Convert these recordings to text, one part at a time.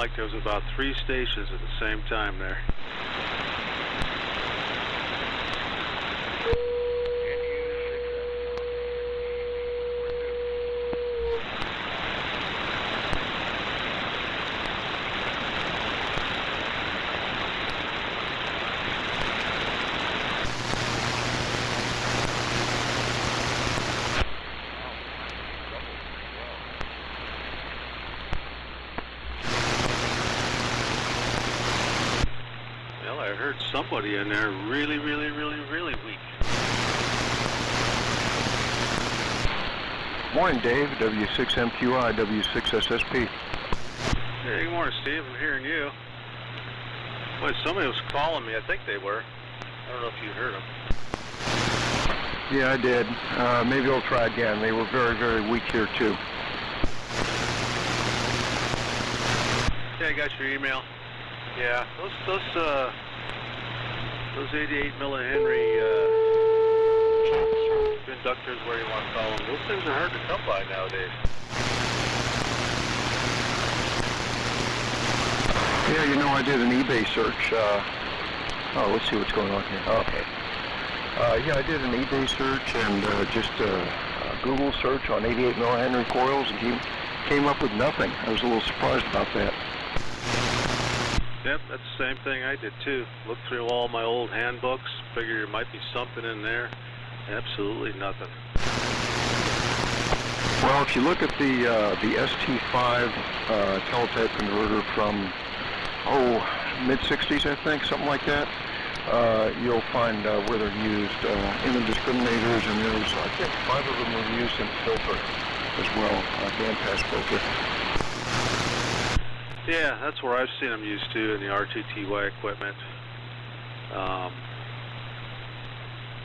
like there was about 3 stations at the same time there. Somebody in there really weak. Morning, Dave. W6MQI, W6SSP. Hey, good morning, Steve. I'm hearing you. Boy, somebody was calling me. I think they were. I don't know if you heard them. Yeah, I did. Maybe I'll try again. They were very weak here, too. Yeah, I got your email. Yeah, those 88 millihenry conductors, where you want to call them, those things are hard to come by nowadays. Yeah, you know, I did an eBay search. Oh, let's see what's going on here. Okay. Yeah, I did an eBay search and just a Google search on 88 millihenry coils and came up with nothing. I was a little surprised about that. Yep, that's the same thing I did too. Looked through all my old handbooks, figured there might be something in there. Absolutely nothing. Well, if you look at the ST5 teletype converter from, mid-60s, I think, something like that, you'll find where they're used in the discriminators, and there's, I think, 5 of them are used in filter as well, bandpass filter. Yeah, that's where I've seen them used too, in the RTTY equipment.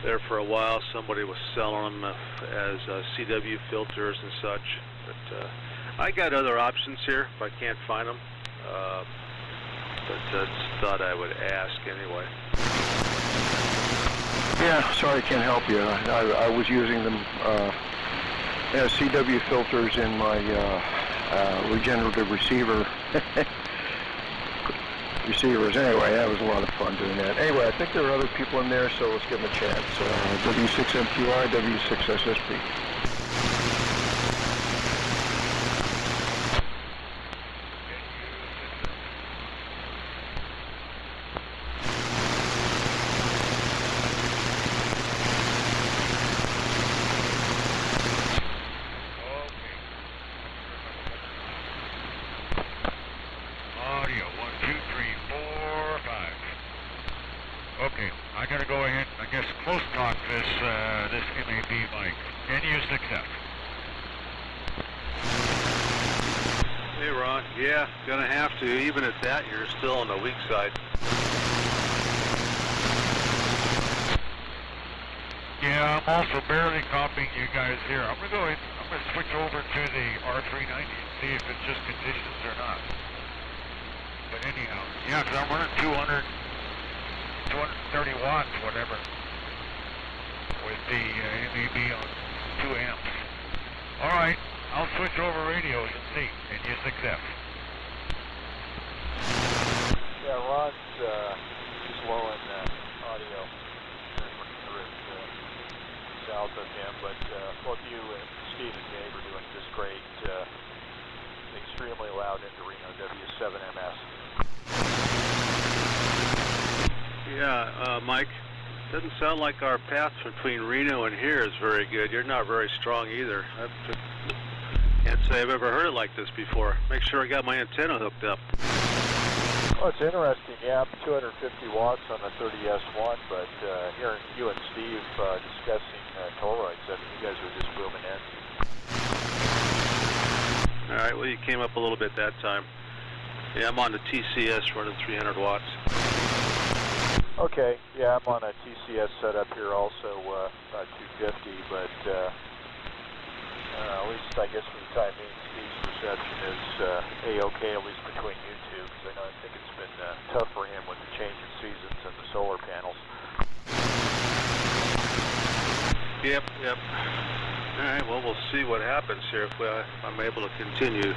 There for a while, somebody was selling them as CW filters and such. But I got other options here if I can't find them. But just thought I would ask anyway. Yeah, sorry I can't help you. I was using them as CW filters in my regenerative receivers. Anyway, that was a lot of fun doing that. Anyway, I think there are other people in there, so let's give them a chance. W6MQI, W6SSP. Yeah, gonna have to. Even at that, you're still on the weak side. Yeah, I'm also barely copying you guys here. I'm gonna switch over to the R390 and see if it's just conditions or not. But anyhow, yeah, because I'm running 230 watts, whatever, with the MAB on 2 amps. All right, I'll switch over radios and see, and just accept. Yeah, Ron's just low in audio. South of him, but both you and Steve and Dave are doing just great. Extremely loud into Reno W7MS. Yeah, Mike, doesn't sound like our path between Reno and here is very good. You're not very strong either. I can't say I've ever heard it like this before. Make sure I got my antenna hooked up. Well, it's interesting. Yeah, I'm 250 watts on the 30S1, but hearing you and Steve discussing toroids, I mean, you guys were just booming in. All right, well, you came up a little bit that time. Yeah, I'm on the TCS running 300 watts. Okay, yeah, I'm on a TCS setup here also, about 250, but at least I guess for the time being, Steve's reception is A-OK, at least between you two, because I think it's been tough for him with the change of seasons and the solar panels. Yep. All right, well, we'll see what happens here if I'm able to continue.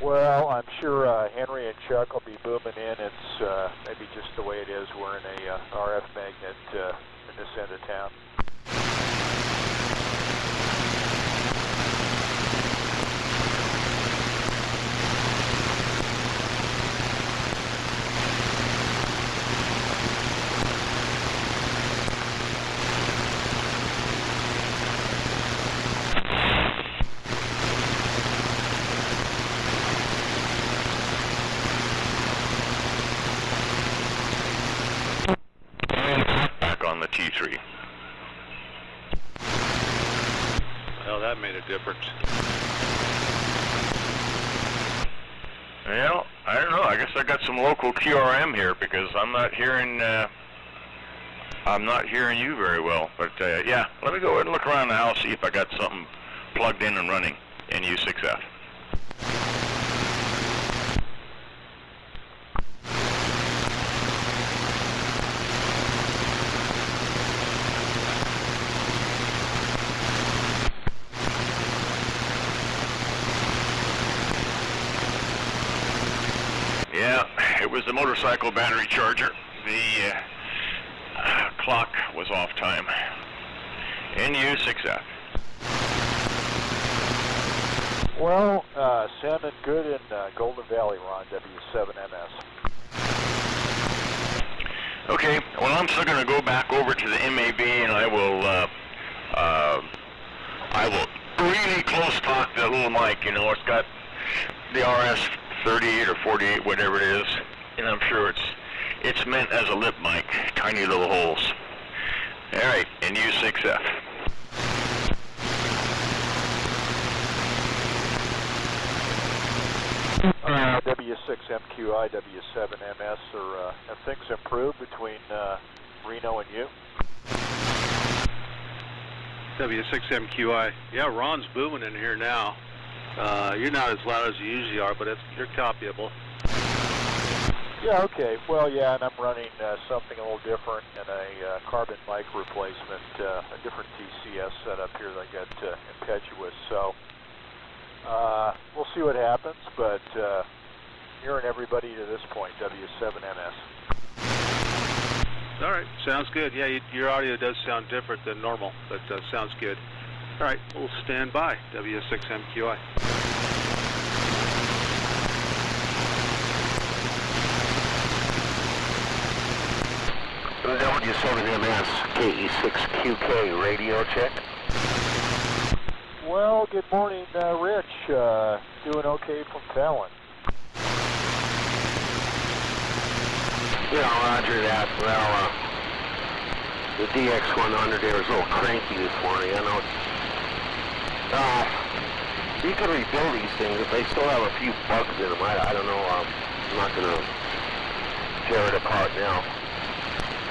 Well, I'm sure Henry and Chuck will be booming in. It's maybe just the way it is. We're in a RF magnet in this end of town. T3. Well, that made a difference. Well, I don't know. I guess I got some local QRM here because I'm not hearing you very well. But yeah, let me go ahead and look around the house, see if I got something plugged in and running in U6F. Yeah, it was the motorcycle battery charger. The clock was off time. NU6F. Well, sounding good in Golden Valley, Ron, W7MS. Okay, well, I'm still going to go back over to the MAB, and I will really close talk that little mic. You know, it's got the RS-38 or 48, whatever it is, and I'm sure it's meant as a lip mic, tiny little holes. All right, NU6F. W6MQI, W7MS, have things improved between Reno and you? W6MQI. Yeah, Ron's booming in here now. You're not as loud as you usually are, but you're copyable. Yeah, okay. Well, yeah, and I'm running something a little different in a carbon mic replacement, a different TCS setup here that I got impetuous. So we'll see what happens, but hearing everybody to this point, W7MS. All right, sounds good. Yeah, your audio does sound different than normal, but sounds good. All right, we'll stand by, W6MQI. W7MS, KE6QK, radio check. Well, good morning, Rich. Doing okay from Fallon. Yeah, roger that. Well, the DX100 there is a little cranky this morning. I know you can rebuild these things, but they still have a few bugs in them. I don't know. I'm not going to tear it apart now.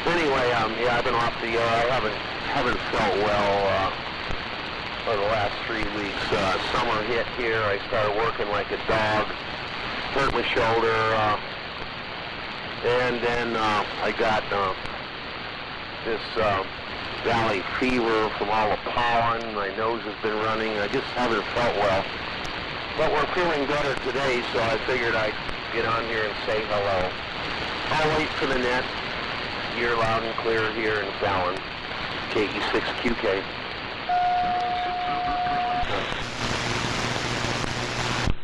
Anyway, yeah, I've been off the air. I haven't felt well for the last 3 weeks. Summer hit here. I started working like a dog. Hurt my shoulder. And then I got this valley fever from all the pollen. My nose has been running. I just haven't felt well. But we're feeling better today, so I figured I'd get on here and say hello. I'll wait for the net. You're loud and clear here in Fallon, KE6QK.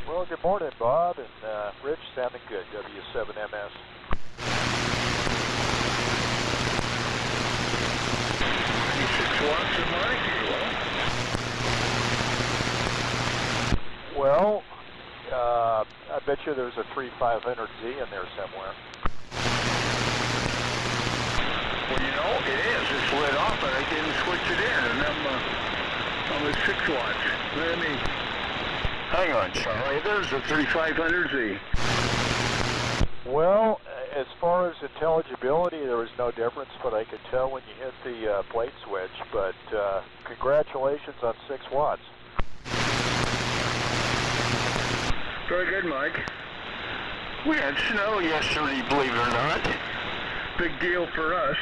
Well, good morning, Bob, and Rich, sounding good, W7MS. Well, I bet you there's a 3500Z in there somewhere. Well, you know, it is. It's lit off, but I didn't switch it in, and I'm at 6 watts. Let me... Hang on, Charlie. There's a 3500Z. Well, as far as intelligibility, there was no difference, but I could tell when you hit the plate switch. But congratulations on 6 watts. Very good, Mike. We had snow yesterday, believe it or not. Big deal for us.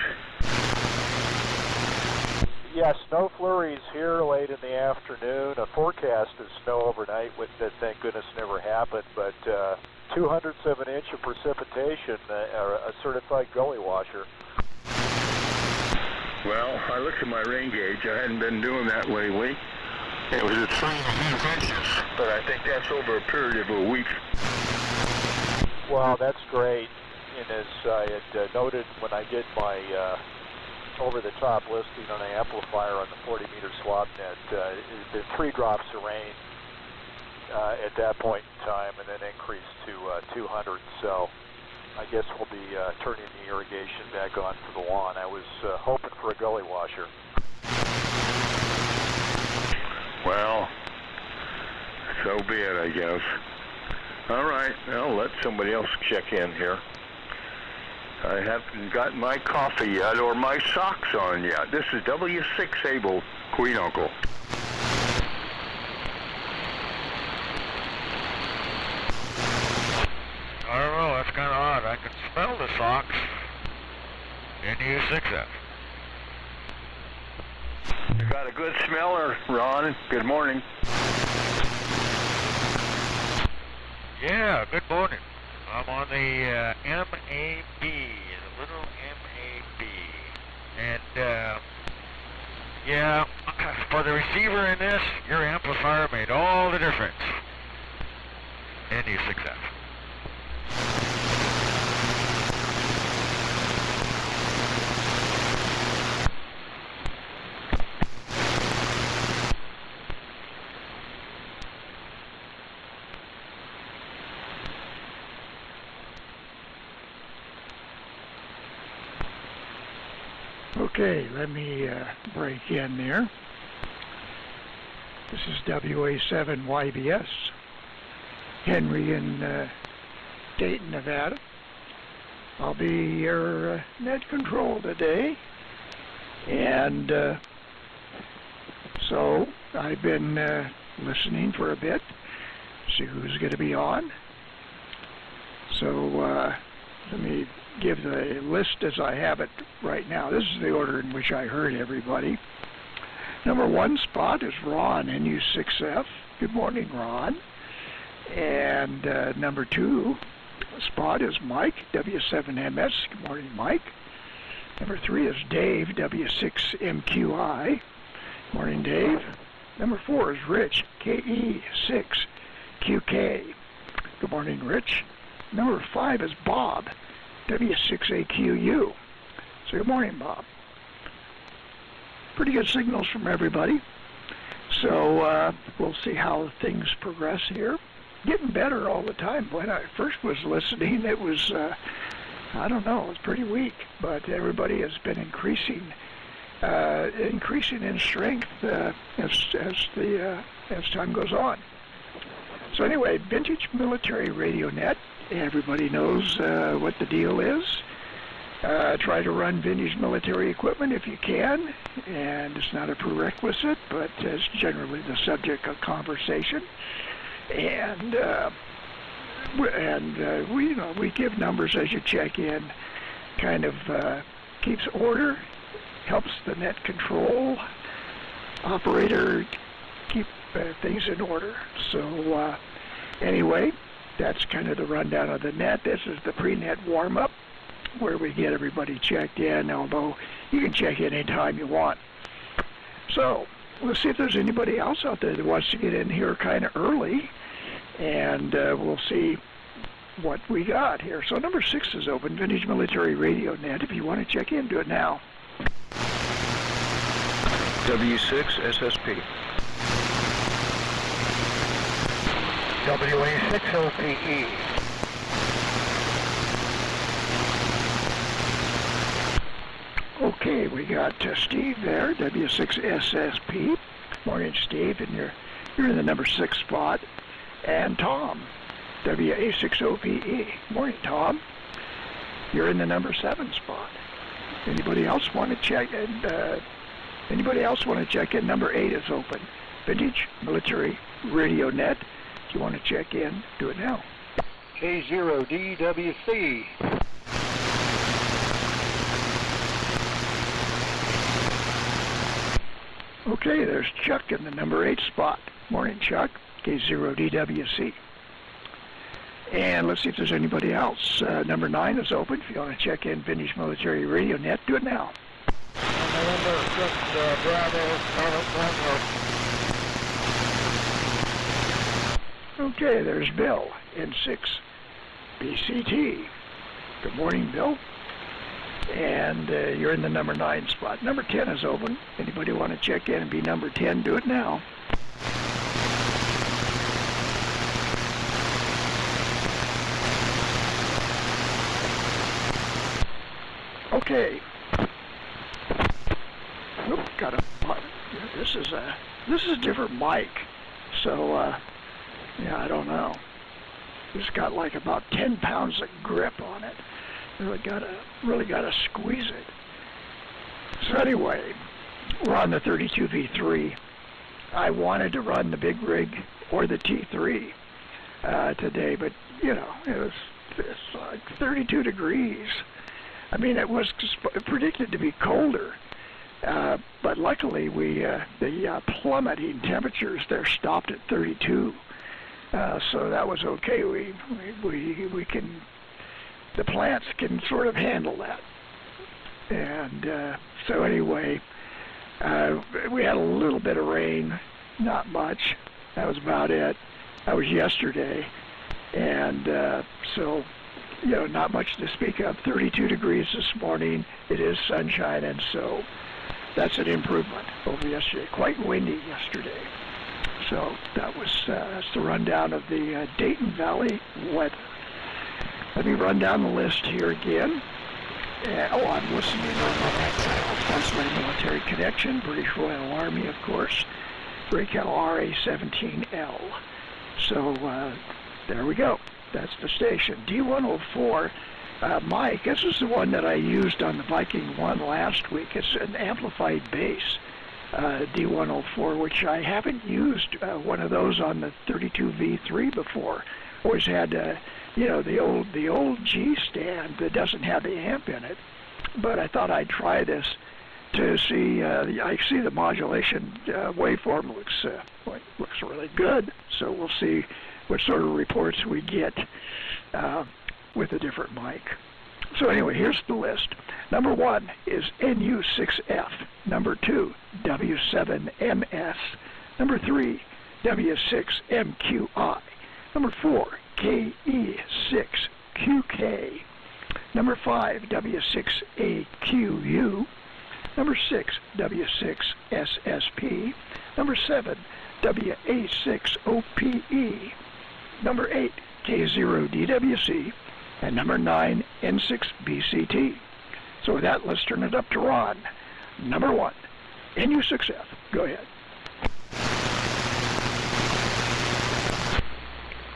Yeah, snow flurries here late in the afternoon. A forecast of snow overnight, which that thank goodness never happened, but 200ths of an inch of precipitation, a certified gully washer. Well, I looked at my rain gauge. I hadn't been doing that lately. It was at 3.5 inches, but I think that's over a period of a week. Well, that's great. And as I had noted when I did my over-the-top listing on an amplifier on the 40-meter swap net, it had been 3 drops of rain at that point in time, and then increased to 200. So I guess we'll be turning the irrigation back on for the lawn. I was hoping for a gully washer. Well, so be it, I guess. All right, I'll let somebody else check in here. I haven't got my coffee yet or my socks on yet. This is W6 Able, Queen Uncle. I don't know, that's kind of odd. I can smell the socks in U6F. You got a good smeller, Ron. Good morning. Yeah, good morning. I'm on the MAB, the little MAB. And, yeah, for the receiver in this, your amplifier made all the difference in U6F. Okay, let me break in there. This is WA7YBS, Henry in Dayton, Nevada. I'll be your net control today, and so I've been listening for a bit, see who's going to be on. So let me give the list as I have it right now. This is the order in which I heard everybody. Number 1 spot is Ron, NU6F. Good morning, Ron. And number 2 spot is Mike, W7MS. Good morning, Mike. Number 3 is Dave, W6MQI. Good morning, Dave. Number 4 is Rich, KE6QK. Good morning, Rich. Number 5 is Bob, W6AQU. So good morning, Bob. Pretty good signals from everybody. So we'll see how things progress here. Getting better all the time. When I first was listening, it was, I don't know, it was pretty weak. But everybody has been increasing in strength as time goes on. So anyway, Vintage Military Radio Net. Everybody knows what the deal is. Try to run vintage military equipment if you can, and it's not a prerequisite, but it's generally the subject of conversation. And we give numbers as you check in. Kind of keeps order, helps the net control operator keep things in order. So anyway, that's kind of the rundown of the net. This is the pre-net warm-up where we get everybody checked in, although you can check in anytime you want. So let's see if there's anybody else out there that wants to get in here kind of early, and we'll see what we got here. So number 6 is open, Vintage Military Radio Net. If you want to check in, do it now. W6 SSP. WA6OPE. Okay, we got Steve there, W6SSP. Morning, Steve, and you're in the number 6 spot. And Tom, WA6OPE. Morning, Tom. You're in the number 7 spot. Anybody else want to check in? Number 8 is open. Vintage Military Radio Net. If you want to check in, do it now. K0DWC. Okay, there's Chuck in the number 8 spot. Morning, Chuck. K0DWC. And let's see if there's anybody else. Number 9 is open. If you want to check in Vintage Military Radio Net, do it now. November 6, Bravo, Okay, there's Bill in 6 BCT. Good morning, Bill. And you're in the number 9 spot. Number 10 is open. Anybody want to check in and be number 10, do it now. Okay. Oop, got a. This is a different mic. So yeah, I don't know. It's got like about 10 pounds of grip on it. Really gotta squeeze it. So anyway, we're on the 32V3. I wanted to run the big rig or the T3 today, but you know, it's like 32 degrees. I mean, it was predicted to be colder, but luckily the plummeting temperatures there stopped at 32, so that was okay. We can, the plants can sort of handle that, and so anyway, we had a little bit of rain, not much. That was about it. That was yesterday, and so. You know, not much to speak of. 32 degrees this morning. It is sunshine, and so that's an improvement over yesterday. Quite windy yesterday. So that's the rundown of the Dayton Valley weather. Let me run down the list here again. I'm listening to Pennsylvania Military Connection, British Royal Army, of course, Raycal RA-17L. So there we go. That's the station. D104, Mike, this is the one that I used on the Viking 1 last week. It's an amplified bass, D104, which I haven't used one of those on the 32V3 before. Always had, you know, the old G stand that doesn't have the amp in it. But I thought I'd try this to see. I see the modulation waveform looks really good. So we'll see what sort of reports we get with a different mic. So anyway, here's the list. Number 1 is NU6F. Number 2, W7MS. Number 3, W6MQI. Number 4, KE6QK. Number 5, W6AQU. Number 6, W6SSP. Number 7, WA6OPE. Number 8, K0DWC, and number 9, N6BCT. So with that, let's turn it up to Ron. Number 1, NU6F. Go ahead.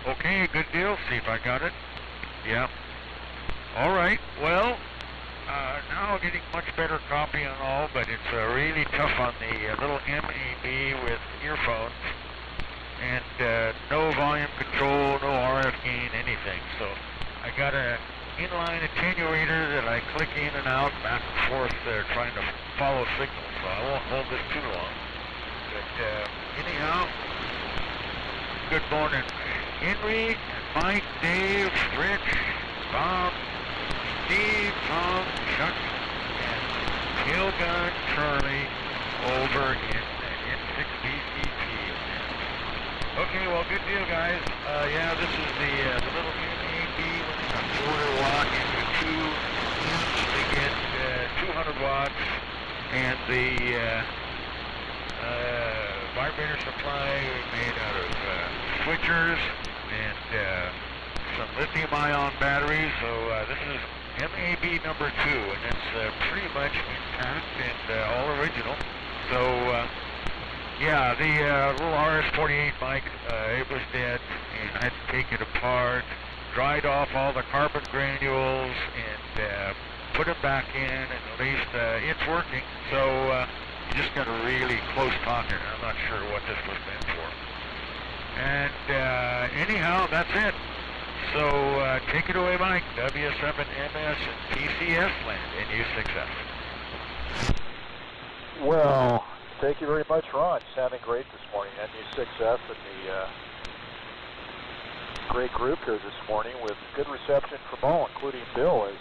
Okay, good deal. See if I got it. Yeah. All right. Well, now getting much better copy and all, but it's really tough on the little MAB with earphones. And no volume control, no RF gain, anything. So I got an inline attenuator that I click in and out, back and forth there, trying to follow signals. So I won't hold this too long. But anyhow, good morning, Henry, Mike, Dave, Rich, Bob, Steve, Tom, Chuck, and Tailgun Charlie over in N6BCT. Okay, well, good deal, guys. Yeah, this is the little MAB with a quarter watt into 2 amps. They get 200 watts, and the vibrator supply made out of switchers and some lithium-ion batteries. So this is MAB number 2, and it's pretty much intact and all original. So. Yeah, the little RS-48 mic, it was dead, and I had to take it apart, dried off all the carbon granules, and put it back in, and at least it's working. So you just got a really close talker. I'm not sure what this was meant for. And anyhow, that's it. So take it away, Mike. W7MS and PCS land, NU6F. Well, Thank you very much, Ron. Sounding great this morning. NU6F and the great group here this morning with good reception from all, including Bill as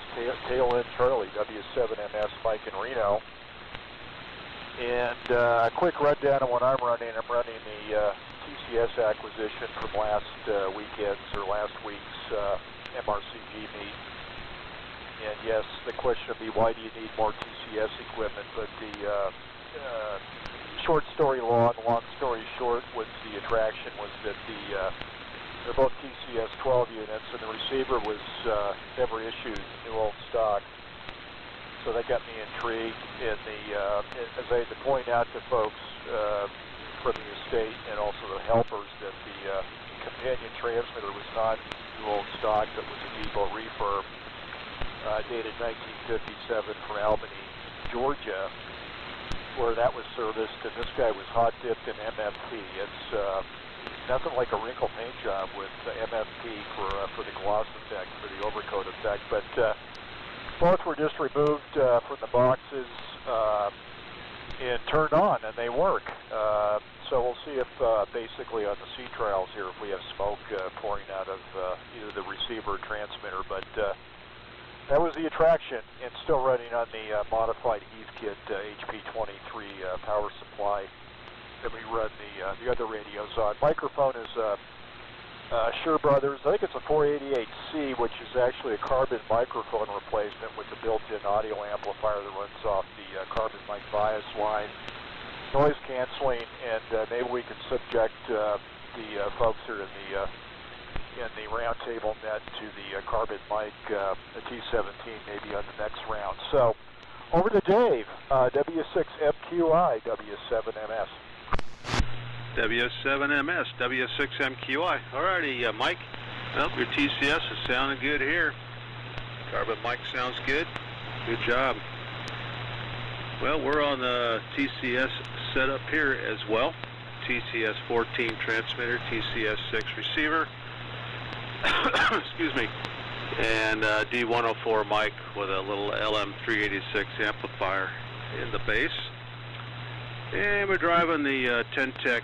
tail end Charlie, W7MS Mike in Reno. And a quick rundown of what I'm running. I'm running the TCS acquisition from last week's MRCG meet. And yes, the question would be, why do you need more TCS equipment? But the short story long story short was the attraction was that they're both TCS 12 units, and the receiver was never issued, new old stock. So that got me intrigued. And as I had to point out to folks from the estate and also the helpers that the companion transmitter was not new old stock, but was a depot refurb, dated 1957 from Albany, Georgia, where that was serviced, and this guy was hot dipped in MFP. It's nothing like a wrinkle paint job with MFP for the gloss effect, for the overcoat effect, but both were just removed from the boxes and turned on, and they work. So we'll see if basically on the sea trials here, if we have smoke pouring out of either the receiver or transmitter, but that was the attraction, and still running on the modified Heathkit HP23 power supply that we run the other radios on. Microphone is Shure Brothers. I think it's a 488C, which is actually a carbon microphone replacement with the built-in audio amplifier that runs off the carbon mic bias line. Noise canceling, and maybe we can subject the folks here in the roundtable net to the carbon mic, the T17, maybe on the next round. So, over to Dave, W6MQI, W7MS. W7MS, W6MQI. Alrighty, Mike. Well, your TCS is sounding good here. Carbon mic sounds good. Good job. Well, we're on the TCS setup here as well. TCS 14 transmitter, TCS 6 receiver. Excuse me. And D104 mic with a little LM386 amplifier in the base. And we're driving the Ten-Tech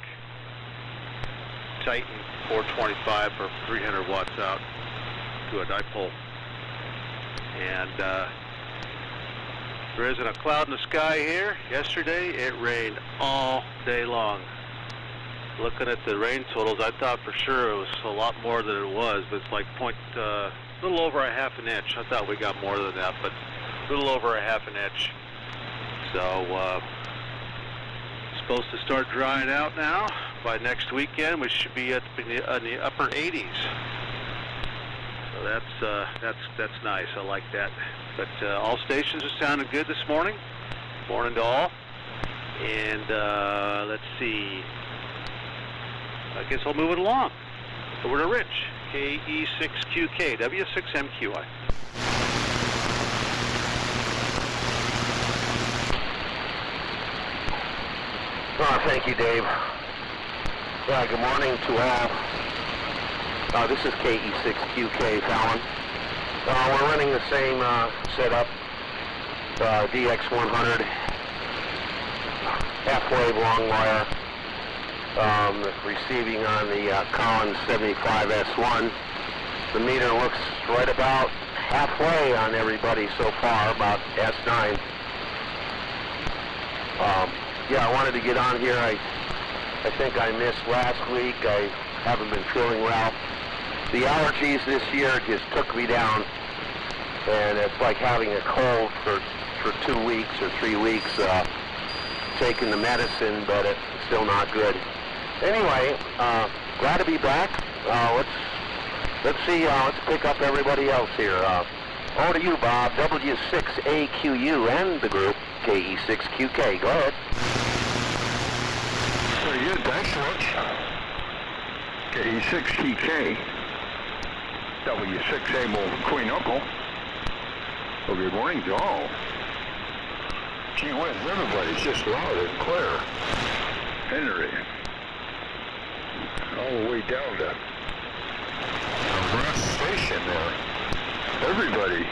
Titan 425 for 300 watts out to a dipole. And there isn't a cloud in the sky here. Yesterday it rained all day long. Looking at the rain totals, I thought for sure it was a lot more than it was, but it's like a little over a half an inch. I thought we got more than that, but a little over a half an inch. So supposed to start drying out now. By next weekend, we should be in the upper 80s. So that's nice. I like that. But all stations are sounding good this morning. Morning to all. And let's see. I guess I'll move it along. Over to Rich, KE6QK, W6MQI. Oh, thank you, Dave. Good morning to all. This is KE6QK, Fallon. We're running the same setup, DX100, half-wave long wire, receiving on the Collins 75S1. The meter looks right about halfway on everybody so far, about S9. Yeah, I wanted to get on here. I think I missed last week. I haven't been feeling well. The allergies this year just took me down, and it's like having a cold for 2 weeks or 3 weeks, taking the medicine, but it's still not good. Anyway, glad to be back. Let's see, let's pick up everybody else here. Over to you, Bob, W6AQU and the group, KE6QK. Go ahead. Very good, thanks much. KE6QK, W6A Queen Uncle. Well, good morning to all. Gee whiz, everybody's just loud and clear. Henry, all the way down to Ross Station there. Everybody,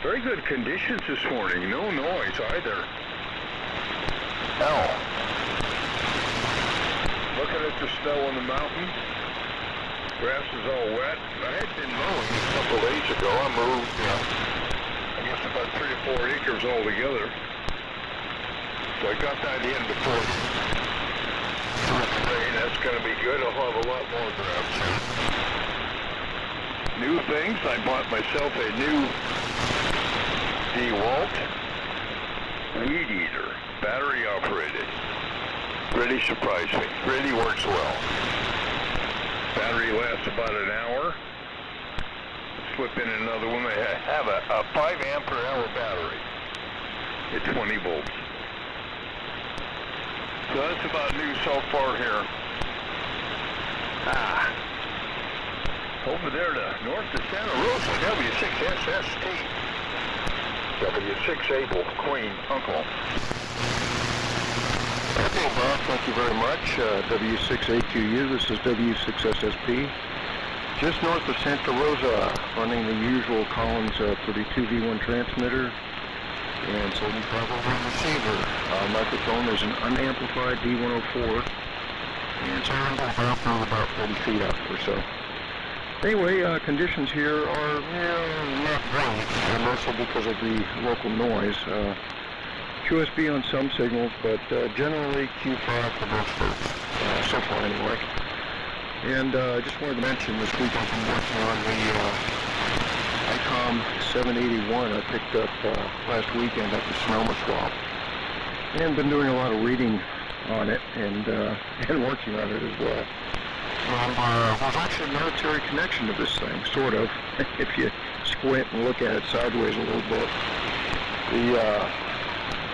very good conditions this morning. No noise either. L. Looking at the snow on the mountain. Grass is all wet. I had been mowing a couple days ago. I moved, I guess about 3 or 4 acres altogether. So I got that in before the rain. That's going to be good. I'll have a lot more grass soon. New things. I bought myself a new DeWalt weed eater, battery operated. Really surprised me. Really works well. Battery lasts about an hour. Slip in another one. They have a 5 ampere hour battery at 20 volts. So that's about new so far here. Over there to north of Santa Rosa, W6SST. W6 Able, Queen, Uncle. Okay, Bob, thank you very much. W6AQU, this is W6SSP. Just north of Santa Rosa, running the usual Collins 32V1 transmitter and 75 receiver. Microphone is an unamplified D104, and it's about 40 feet up or so. Anyway, conditions here are not great, mostly because of the local noise. QSB on some signals, but generally Q5 for most folks, so far anyway. And I just wanted to mention this week I've been working on the ICOM 781 I picked up last weekend at the Sonoma Swap. And been doing a lot of reading on it and working on it as well. There's actually a military connection to this thing, sort of, if you squint and look at it sideways a little bit.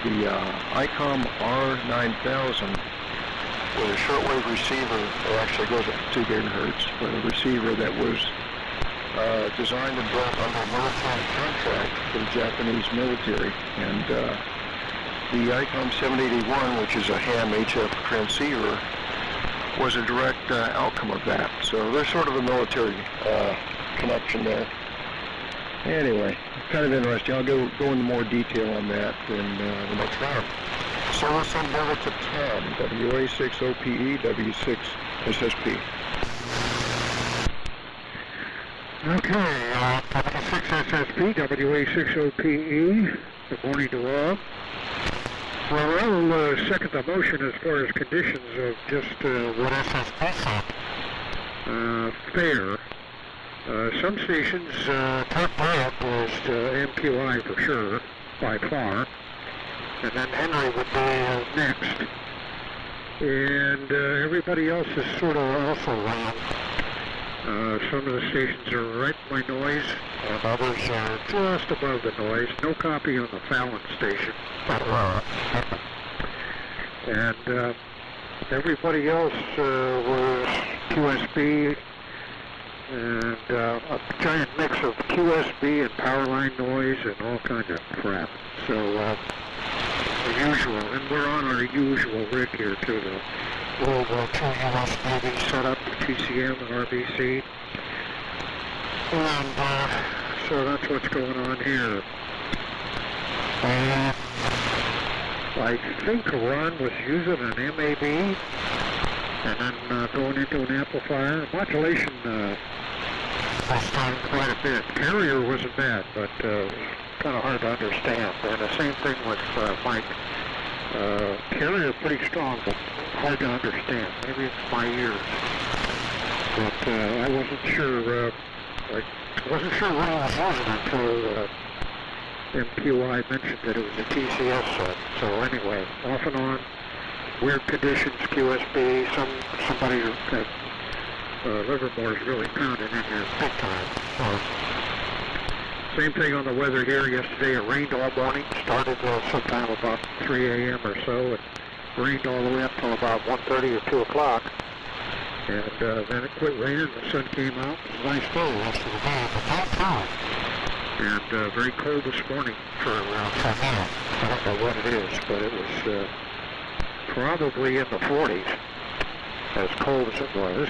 The ICOM R9000 with a shortwave receiver, it actually goes up to 2 gigahertz, but a receiver that was designed and built under a military contract for the Japanese military. And the ICOM 781, which is a ham HF transceiver, was a direct outcome of that. So there's sort of a military connection there. Anyway, kind of interesting. I'll go into more detail on that in the next round. So let's send over to Tom, WA6OPE, W6SSP. Okay, W6SSP, WA6OPE. Good morning to all. Well, I'll second the motion as far as conditions of just what SSP said. Fair. Some stations, top up was MQI for sure, by far. And then Henry would be next. And everybody else is sort of also wrong. Some of the stations are right by noise, and others are just above the noise. No copy on the Fallon station. And everybody else was QSB, and a giant mix of QSB and power line noise and all kinds of crap. So, the usual, and we're on our usual rig here too, the World War II US Navy setup, TCM and RBC. And so that's what's going on here. I think Ron was using an MAB and then going into an amplifier. Modulation was done quite a bit. Carrier wasn't bad, but kind of hard to understand. And the same thing with Mike. Carrier pretty strong, but hard to understand. Maybe it's my ears. But I wasn't sure. I wasn't sure what I was using until MQI mentioned that it was a TCS set. So anyway, off and on, weird conditions, QSB, somebody at Livermore is really pounding in here big time. Same thing on the weather here. Yesterday it rained all morning, started sometime about 3 a.m. or so, and rained all the way up till about 1:30 or 2 o'clock. And then it quit raining, the sun came out. It was a nice day the rest of the day, but not time. And very cold this morning for now. I don't know what it is, but it was probably in the 40s, as cold as it was.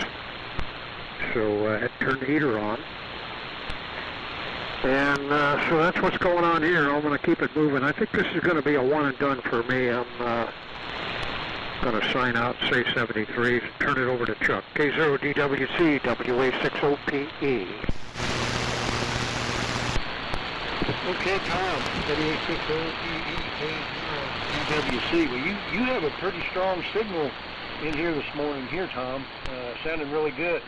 So I had to turn the heater on. And so that's what's going on here. I'm going to keep it moving. I think this is going to be a one and done for me. I'm going to sign out, say 73, turn it over to Chuck. K0DWC, WA60PE. Okay, Tom, WA60PE, K0DWC. Well, you have a pretty strong signal in here this morning here, Tom. Sounding really good.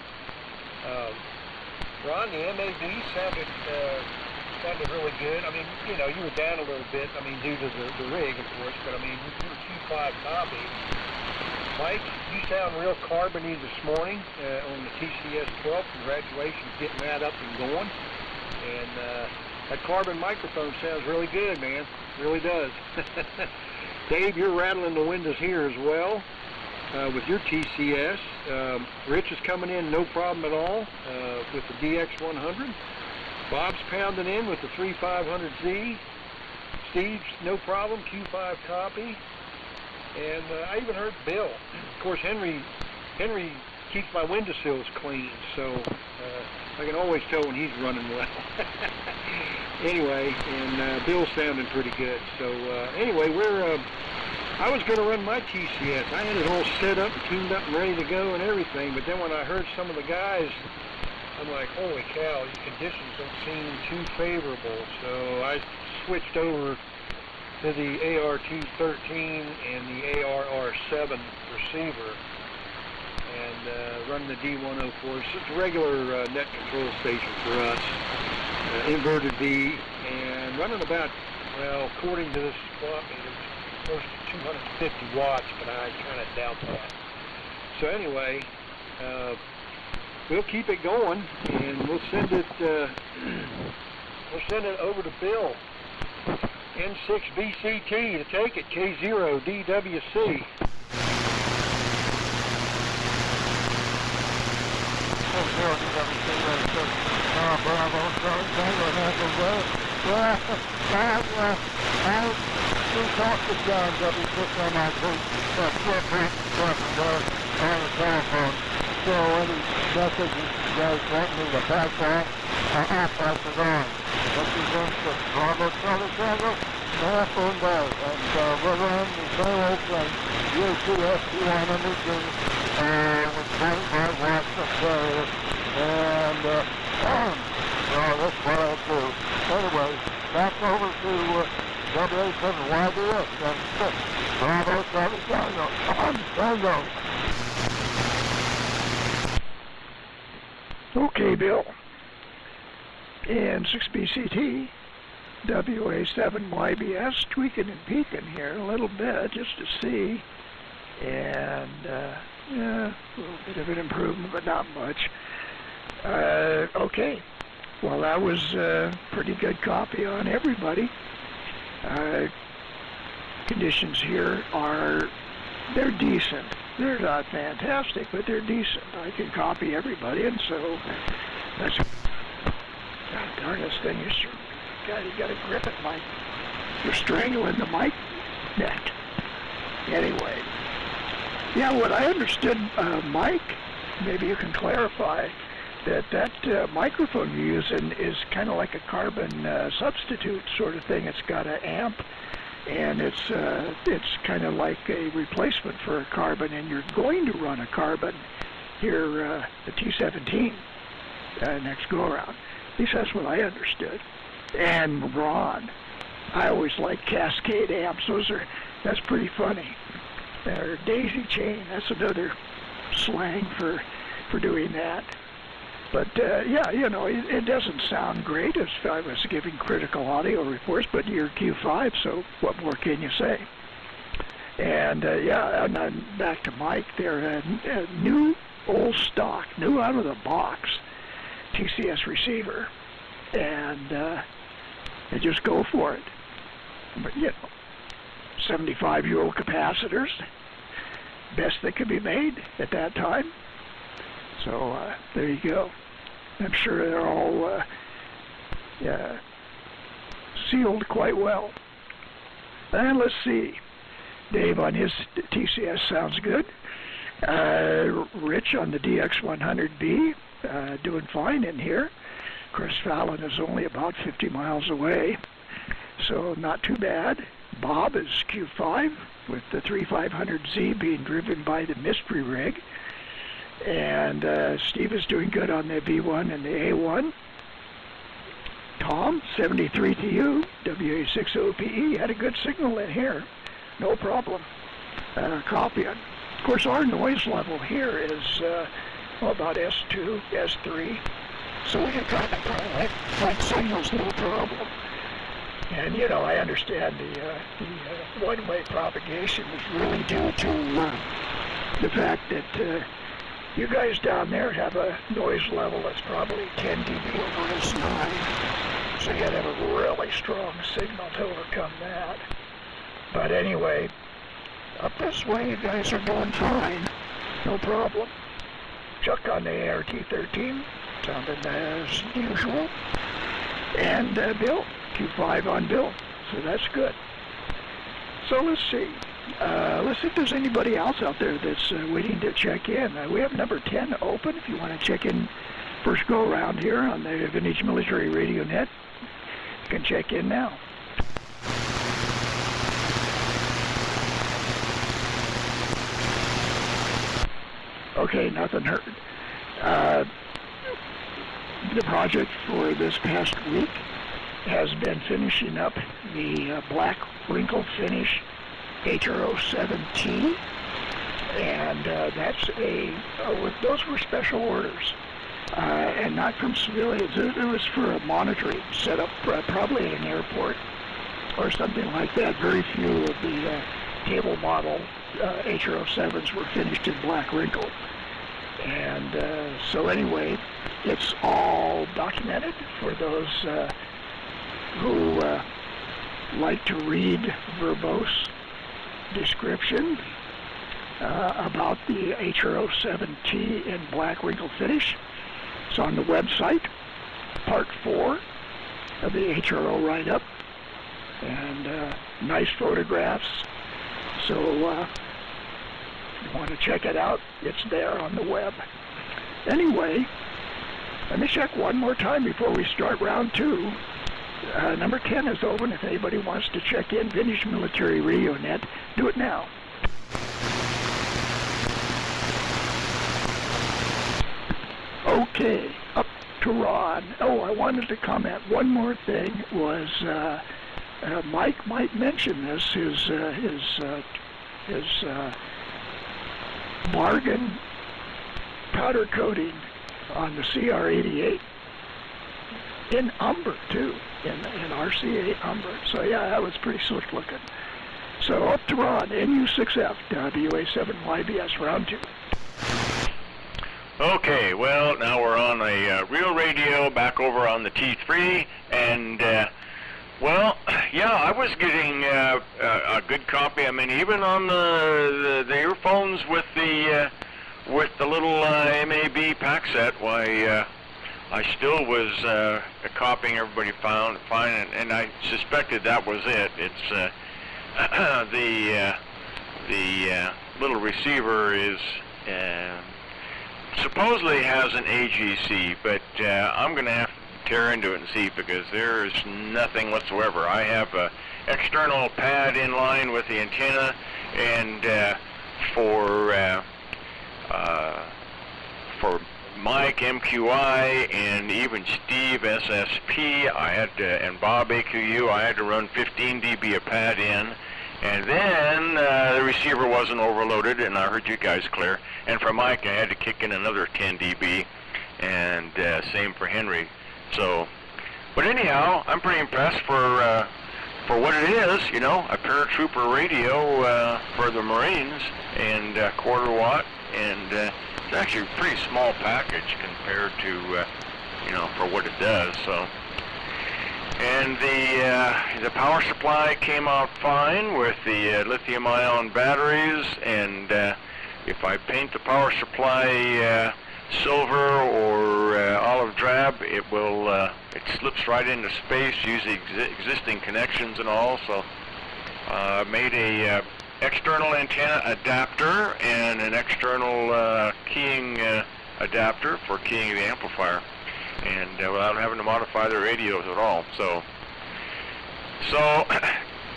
Ron, the MAD sounded really good. I mean, you know, you were down a little bit, I mean, due to the rig, of course, but I mean, you were Q5 copy. Mike, you sound real carbony this morning on the TCS-12. Congratulations getting that up and going. And that carbon microphone sounds really good, man. Really does. Dave, you're rattling the windows here as well. With your TCS. Rich is coming in no problem at all with the DX100. Bob's pounding in with the 3500Z. Steve's no problem, Q5 copy. And I even heard Bill. Of course, Henry keeps my windowsills clean, so I can always tell when he's running well. Anyway, and Bill's sounding pretty good. So anyway, I was going to run my TCS. I had it all set up and tuned up and ready to go and everything, but then when I heard some of the guys, I'm like, holy cow, these conditions don't seem too favorable. So I switched over to the AR-213 and the ARR-7 receiver and run the D104. It's just a regular net control station for us, inverted V, and running about, well, according to this plot meter, close to 250 watts, but I kind of doubt that. So anyway, we'll keep it going, and we'll send it over to Bill, N6BCT, to take it, K0DWC. We talked to John W. put on my footprint on the telephone. So any messages you guys want me to pass on, I'll pass it on. Represents the Bravo, Marathon Bell, and we're running the same old thing, UCS 200 and with 25 watts of carrier, and that's what I'll do. Anyway, back over to WA7YBS and 6. Bravo, Tango. Okay, Bill. And 6BCT, WA7YBS, tweaking and peeking here a little bit just to see. And, yeah, a little bit of an improvement, but not much. Okay. Well, that was pretty good copy on everybody. Conditions here they're decent. They're not fantastic, but they're decent. I can copy everybody, and so that's... God darn, this thing is... God, you gotta grip it, Mike. You're strangling the mic net. Anyway. Yeah, what I understood, Mike, maybe you can clarify, that microphone you're using is kind of like a carbon substitute sort of thing. It's got an amp, and it's kind of like a replacement for a carbon, and you're going to run a carbon here, the T17, next go-around. At least that's what I understood. And Ron, I always like Cascade amps. That's pretty funny. Or daisy chain, that's another slang for doing that. But yeah, you know, it doesn't sound great as if I was giving critical audio reports, but you're Q5, so what more can you say? And yeah, and then back to Mike there, a new old stock, new out of the box TCS receiver, and they just go for it. But you know, 75-year-old capacitors, best that could be made at that time. So there you go. I'm sure they're all sealed quite well. And let's see. Dave on his TCS sounds good. Rich on the DX100B, doing fine in here. Of Chris Fallon is only about 50 miles away, so not too bad. Bob is Q5 with the 3500Z being driven by the Mystery rig. And Steve is doing good on the V1 and the A1. Tom, 73 to you, WA60PE, had a good signal in here. No problem. Copying. Of course, our noise level here is about S2, S3. So we can kind of find signals, no problem. And, you know, I understand the one-way propagation is really due to the fact that you guys down there have a noise level that's probably 10 dB over S9. So you gotta have a really strong signal to overcome that. But anyway, up this way you guys are doing fine. No problem. Chuck on the ART-13, sounding as usual. And Bill, Q5 on Bill. So that's good. So let's see. Let's see if there's anybody else out there that's waiting to check in. We have number 10 open if you want to check in first go around here on the Vintage Military Radio Net. You can check in now. Okay, nothing heard. The project for this past week has been finishing up the black wrinkle finish HRO7T, and that's those were special orders, and not from civilians. It was for a monitoring setup, probably at an airport or something like that. Very few of the table model HRO7s were finished in black wrinkle, and so anyway, it's all documented for those who like to read verbose description about the HRO7T in black wrinkle finish. It's on the website, part 4 of the HRO write-up, and nice photographs. So if you want to check it out, it's there on the web. Anyway, let me check one more time before we start round 2. Number 10 is open. If anybody wants to check in, Vintage Military Radio Net, do it now. Okay, up to Ron. Oh, I wanted to comment. One more thing was Mike might mention this. His bargain powder coating on the CR88 in umber too, in RCA umber. So yeah, that was pretty slick looking. So up to Ron, NU6F, WA7YBS, round 2. Okay, well, now we're on a real radio back over on the T3, and well, yeah, I was getting a good copy. I mean, even on the earphones with the little MAB pack set, why I still was copying everybody found fine, and I suspected that was it. It's the little receiver is supposedly has an AGC, but I'm going to have to tear into it and see, because there is nothing whatsoever. I have an external pad in line with the antenna, and for Mike MQI and even Steve SSP, I had to, and Bob AQU, I had to run 15 dB of pad in, and then the receiver wasn't overloaded, and I heard you guys clear. And for Mike, I had to kick in another 10 dB, and same for Henry. So, but anyhow, I'm pretty impressed for what it is, you know, a paratrooper radio for the Marines, and quarter watt, and it's actually a pretty small package compared to, you know, for what it does. So, and the power supply came out fine with the lithium-ion batteries, and if I paint the power supply silver or olive drab, it will it slips right into space using existing connections and all. So made a external antenna adapter and an external keying adapter for keying the amplifier. and without having to modify their radios at all. So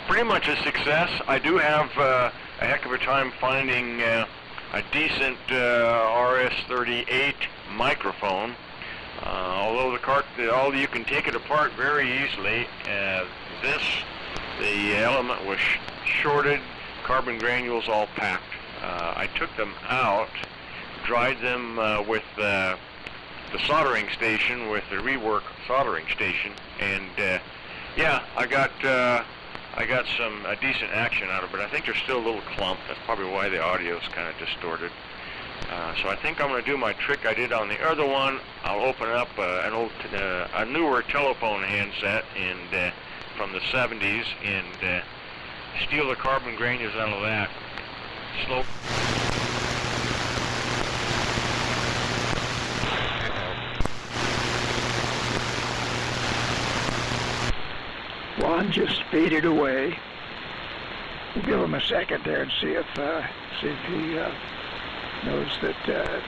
pretty much a success. I do have a heck of a time finding a decent RS-38 microphone. Although all you can take it apart very easily. The element was shorted, carbon granules all packed. I took them out, dried them with the soldering station, with the rework soldering station, and yeah, I got some decent action out of it. I think there's still a little clump. That's probably why the audio's kind of distorted. So I think I'm going to do my trick I did on the other one. I'll open up a newer telephone handset from the 70s and steal the carbon granules out of that. Slow. Juan just faded away. We'll give him a second there and see if he knows that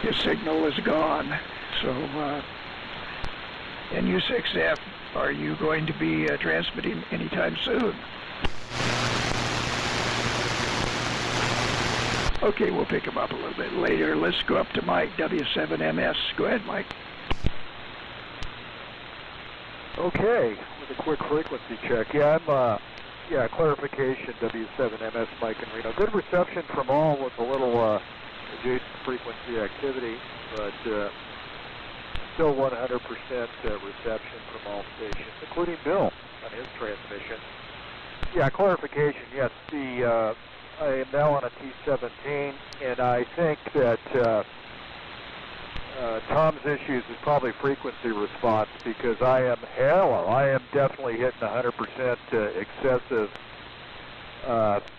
his signal is gone. So, NU6F, are you going to be transmitting anytime soon? Okay, we'll pick him up a little bit later. Let's go up to Mike, W7MS. Go ahead, Mike. Okay, with a quick frequency check. Yeah, I'm clarification, W7MS, Mike and Reno. Good reception from all with a little adjacent frequency activity, but still 100% reception from all stations, including Bill on his transmission. Yeah, clarification, yes. I am now on a T17, and I think that Tom's issues is probably frequency response, because I am definitely hitting 100% excessive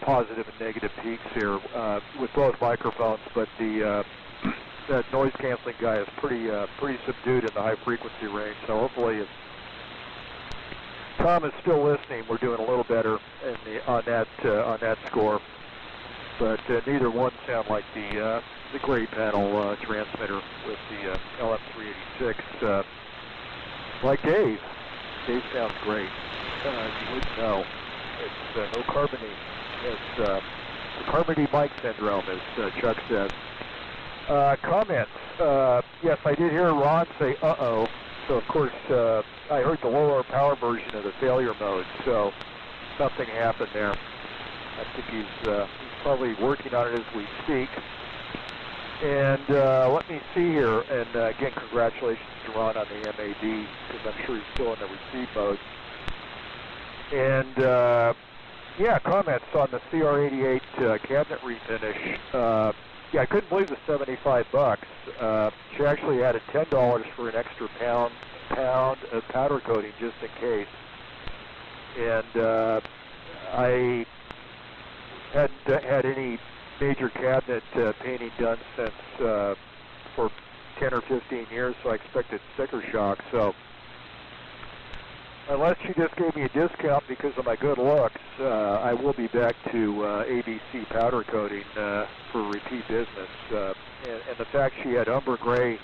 positive and negative peaks here with both microphones, but that noise canceling guy is pretty subdued in the high frequency range. So hopefully, if Tom is still listening, we're doing a little better on that score. But neither one sound like the gray panel transmitter with the LM386. Like Dave. Dave sounds great. You wouldn't know. It's no carbony. It's the carbony mic syndrome, as Chuck says. Comments. Yes, I did hear Ron say "uh-oh." So of course I heard the lower power version of the failure mode. So something happened there. I think he's probably working on it as we speak. And let me see here, and again, congratulations to Ron on the MAD, because I'm sure he's still in the receive mode. And yeah, comments on the CR88 cabinet refinish. Yeah, I couldn't believe the $75. She actually added $10 for an extra pound of powder coating just in case. And I hadn't had any major cabinet painting done since for 10 or 15 years, so I expected sticker shock. So unless she just gave me a discount because of my good looks, I will be back to ABC powder coating for repeat business. And the fact she had umber gray,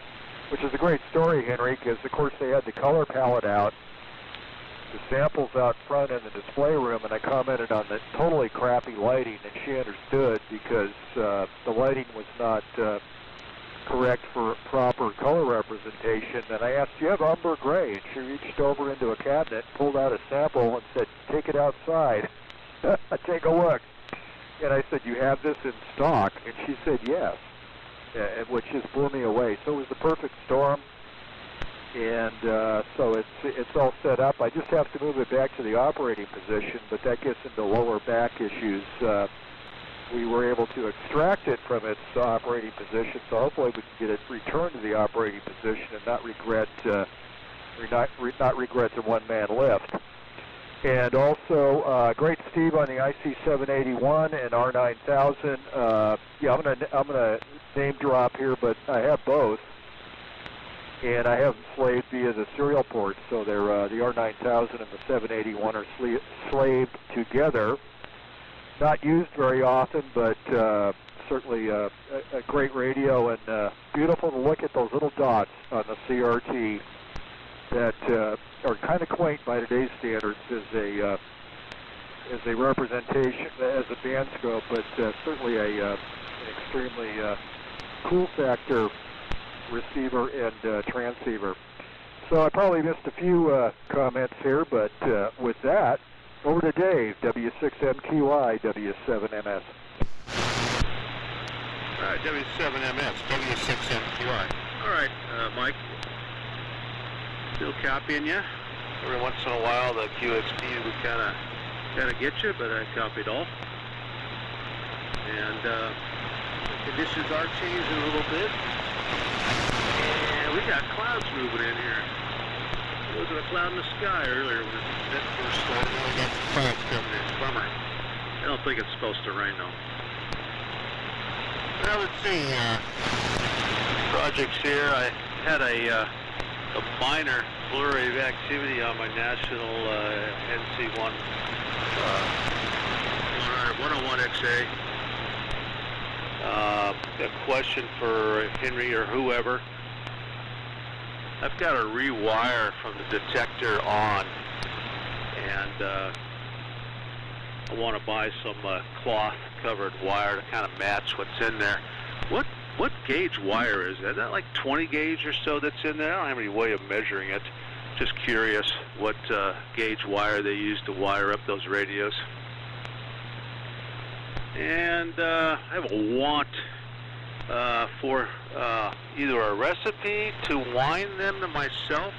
which is a great story, Henry, because of course they had the color palette out, the samples out front in the display room, and I commented on the totally crappy lighting, and she understood because the lighting was not correct for proper color representation. And I asked, "Do you have umber gray?" And she reached over into a cabinet, pulled out a sample, and said, "Take it outside." Take a look. And I said, "You have this in stock?" And she said, "Yes," which just blew me away. So it was the perfect storm. And so it's all set up. I just have to move it back to the operating position, but that gets into lower back issues. We were able to extract it from its operating position, so hopefully we can get it returned to the operating position and not regret the one-man lift. And also, great Steve on the IC781 and R9000. Yeah, I'm gonna name drop here, but I have both. And I have them slaved via the serial ports, so they're the R9000 and the 781 are slaved together. Not used very often, but certainly a great radio, and beautiful to look at those little dots on the CRT that are kind of quaint by today's standards as a representation, as a band scope, but certainly an extremely cool factor receiver and transceiver. So I probably missed a few comments here, but with that, over to Dave, W6MQI, W7MS. All right, W7MS, W6MQI. All right, Mike, still copying you. Every once in a while, the QXP would kind of get you, but I copied all. And the conditions are changing a little bit. And we got clouds moving in here. There wasn't a cloud in the sky earlier when it first started. Now we got some clouds coming in. Bummer. I don't think it's supposed to rain though. Well, let's see. Projects here. I had a minor flurry of activity on my national NC1 101XA. A question for Henry or whoever. I've got to rewire from the detector on, and I want to buy some cloth-covered wire to kind of match what's in there. What gauge wire is that? Is that like 20 gauge or so that's in there? I don't have any way of measuring it. Just curious what gauge wire they use to wire up those radios. And I have a want for either a recipe to wind them to myself,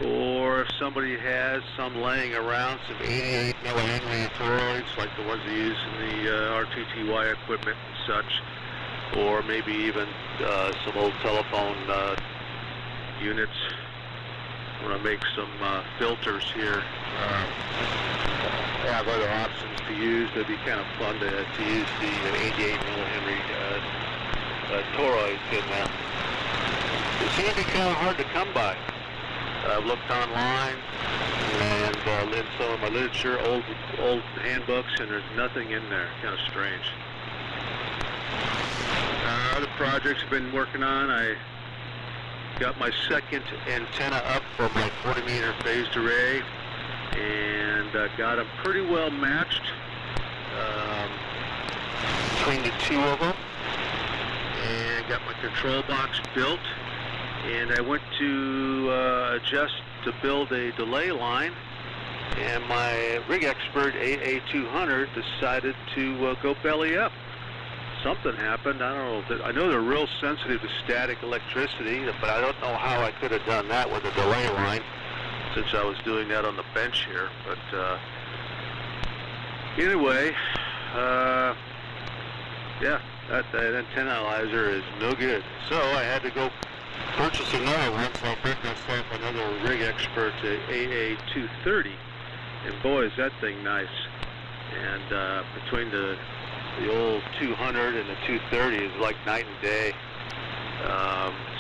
or if somebody has some laying around, some 88 millihenry toroids like the ones they use in the RTTY equipment and such, or maybe even some old telephone units. I want to make some filters here. I have other options to use. It'd be kind of fun to use the 88 millihenry toroids in there. They seem to be kind of hard to come by. I've looked online and in some of my literature, old handbooks, and there's nothing in there. Kind of strange. Other projects I've been working on. I got my second antenna up for my 40-meter phased array, and got them pretty well matched between the two of them, and got my control box built, and I went to adjust to build a delay line, and my rig expert AA200 decided to go belly up. Something happened. I don't know. I know they're real sensitive to static electricity, but I don't know how I could have done that with a delay line, since I was doing that on the bench here. But anyway, yeah, that antennalyzer is no good. So I had to go purchase another one, so I bought myself another rig expert AA230, and boy, is that thing nice. And between the old 200 and the 230 is like night and day.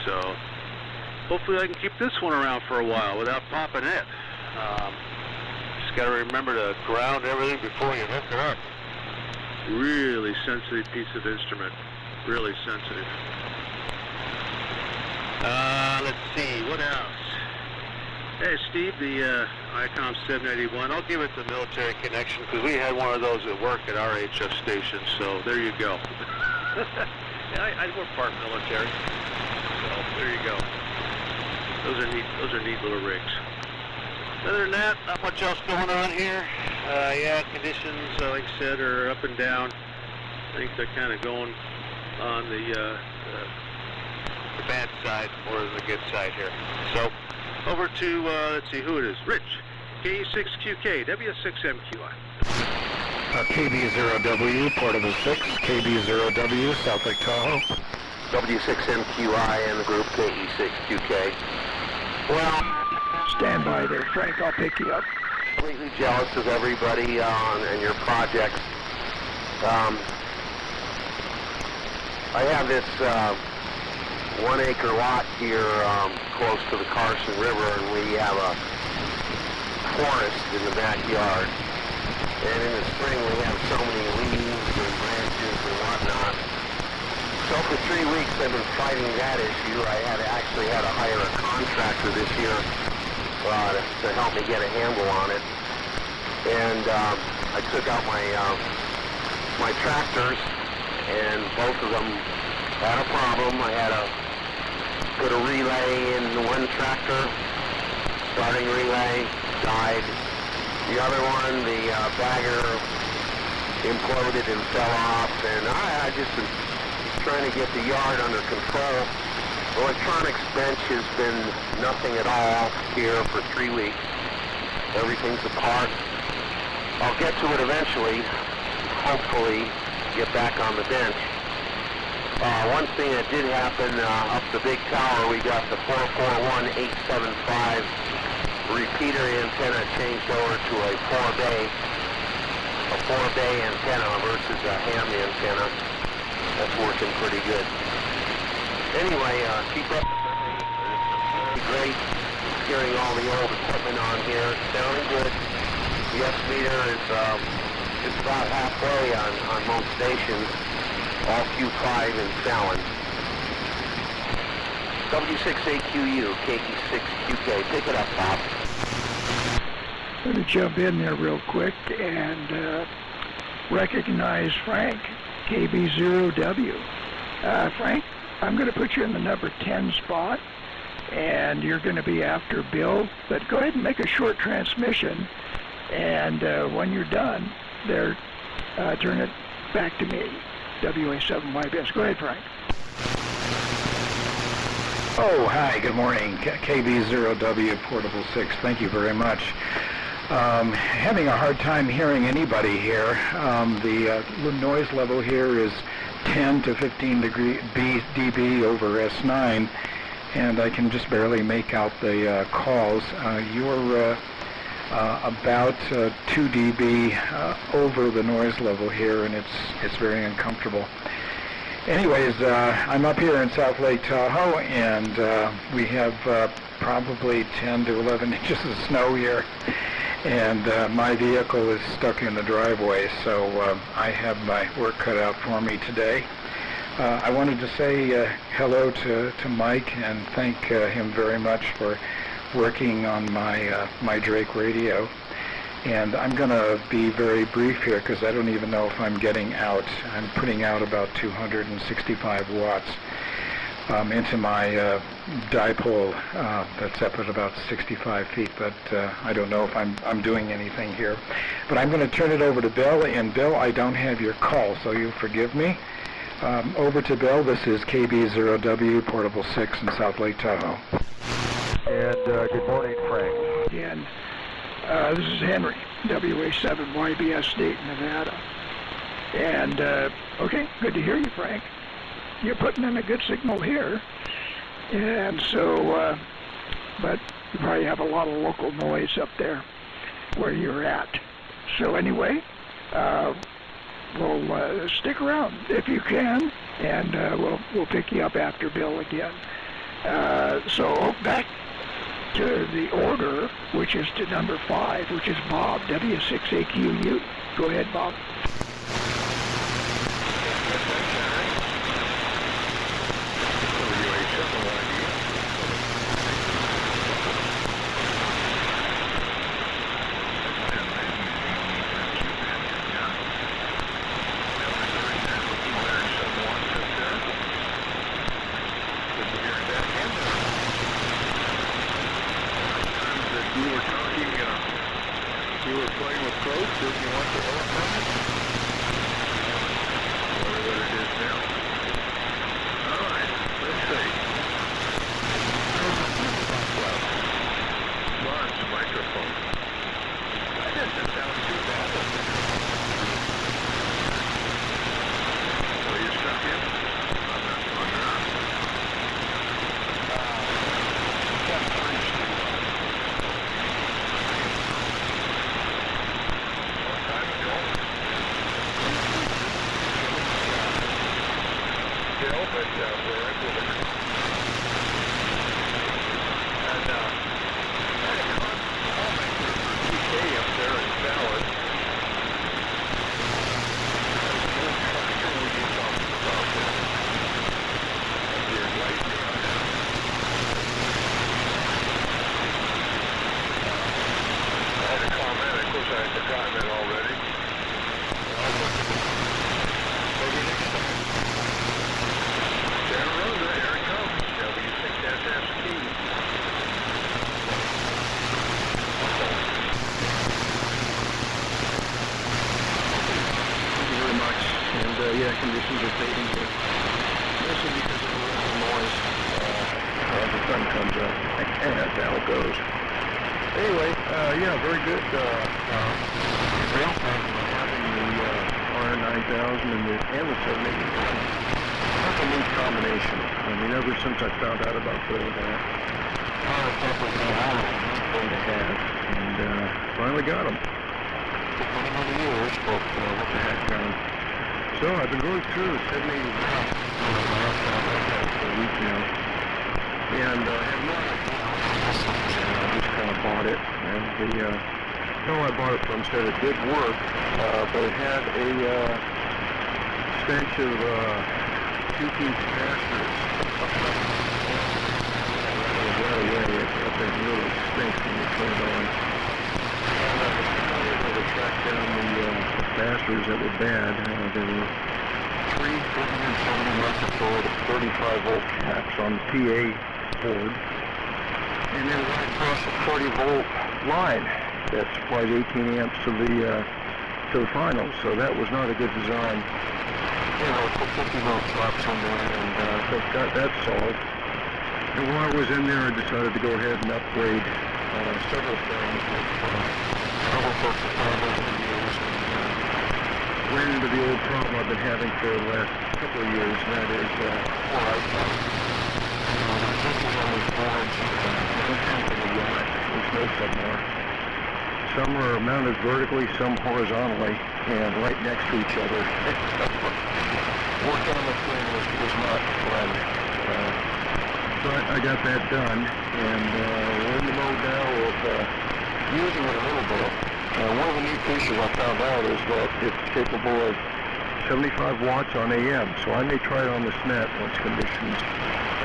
So hopefully I can keep this one around for a while without popping it. Just got to remember to ground everything before you hook it up. Really sensitive piece of instrument. Really sensitive. Let's see, what else? Hey, Steve, the ICOM 781, I'll give it the military connection because we had one of those at work at our HF station, so there you go. Yeah, I work part military, so there you go. Those are neat little rigs. Other than that, not much else going on here. Yeah, conditions, like I said, are up and down. I think they're kind of going on the bad side more than the good side here. So, over to, let's see who it is. Rich, KE6QK, W6MQI. KB0W, port of the 6, KB0W, South Lake Tahoe. W6MQI and the group KE6QK. Well, Stand by there, Frank. I'll pick you up. completely jealous of everybody and your projects. I have this 1 acre lot here close to the Carson River, and we have a forest in the backyard. And in the spring we have so many leaves and branches and whatnot. for 3 weeks I've been fighting that issue. I actually had to hire a contractor this year to help me get a handle on it. And I took out my tractors, and both of them had a problem. I had to put a relay in one tractor, starting relay, died. The other one, the bagger imploded and fell off, and I just was trying to get the yard under control. Electronics bench has been nothing at all here for 3 weeks. Everything's apart. I'll get to it eventually, hopefully get back on the bench. One thing that did happen up the big tower, we got the 441-875 repeater antenna changed over to a 4-bay antenna versus a ham antenna. That's working pretty good. Anyway, keep up the great hearing all the old equipment on here. It's sounding good. The S-meter is just about halfway on most stations, all Q5 and Fallon. W6AQU, KT6QK. Pick it up, Bob. I'm going to jump in there real quick and recognize Frank, KB0W. Frank, I'm going to put you in the number 10 spot, and you're going to be after Bill, but go ahead and make a short transmission, and when you're done, turn it back to me, WA7YBS. Go ahead, Frank. Oh, hi, good morning, KB0W Portable 6, thank you very much. Having a hard time hearing anybody here. The noise level here is 10 to 15 dB over S9, and I can just barely make out the calls. You're about 2 dB over the noise level here, and it's very uncomfortable. Anyways, I'm up here in South Lake Tahoe, and we have probably 10 to 11 inches of snow here, and my vehicle is stuck in the driveway, so I have my work cut out for me today. I wanted to say hello to Mike and thank him very much for working on my Drake radio. And I'm going to be very brief here because I don't even know if I'm getting out. I'm putting out about 265 watts into my dipole that's up at about 65 feet, but I don't know if I'm doing anything here. But I'm going to turn it over to Bill, and Bill, I don't have your call, so you'll forgive me. Over to Bill. This is KB0W Portable 6 in South Lake Tahoe. And good morning, Frank. Again. This is Henry, WA7YBS, Dayton, Nevada. And, okay, good to hear you, Frank. You're putting in a good signal here. And so, but you probably have a lot of local noise up there where you're at. So anyway, we'll stick around if you can, and we'll pick you up after Bill again. So back to the order, which is to number 5, which is Bob, W6AQU. Go ahead, Bob. yeah, conditions are fading here. Mostly because of the noise as the sun comes up. And that's how it goes. Anyway, yeah, very good. Having the R9000 and the 780. That's a neat combination. I mean, ever since I found out about building that, and finally got them. Took many years, but what the heck, so I've been going through 780 for a week now, and have not. I just kind of bought it, and the fellow I bought it from said it did work, but it had a stench of 2-piece capacitors. That thing really stinks when you turn it on. To track down the capacitors that were bad. There were 3 470 microfarad 35-volt caps on the PA board, and then right across a 40-volt line that supplies 18 amps to the finals. So that was not a good design. You know, put 50-volt drops in there, and so got that solved. And while I was in there, I decided to go ahead and upgrade several things. Several folks have found over the years, and ran into the old problem I've been having for the last couple of years, and that is, this is on these boards, don't count to the yacht, there's no somewhere. Some are mounted vertically, some horizontally, and right next to each other. Working on the thing was not fun. But I got that done, and we're in the mode now of using it a little bit. One of the neat features I found out is that it's capable of 75 watts on AM, so I may try it on the SNET once conditions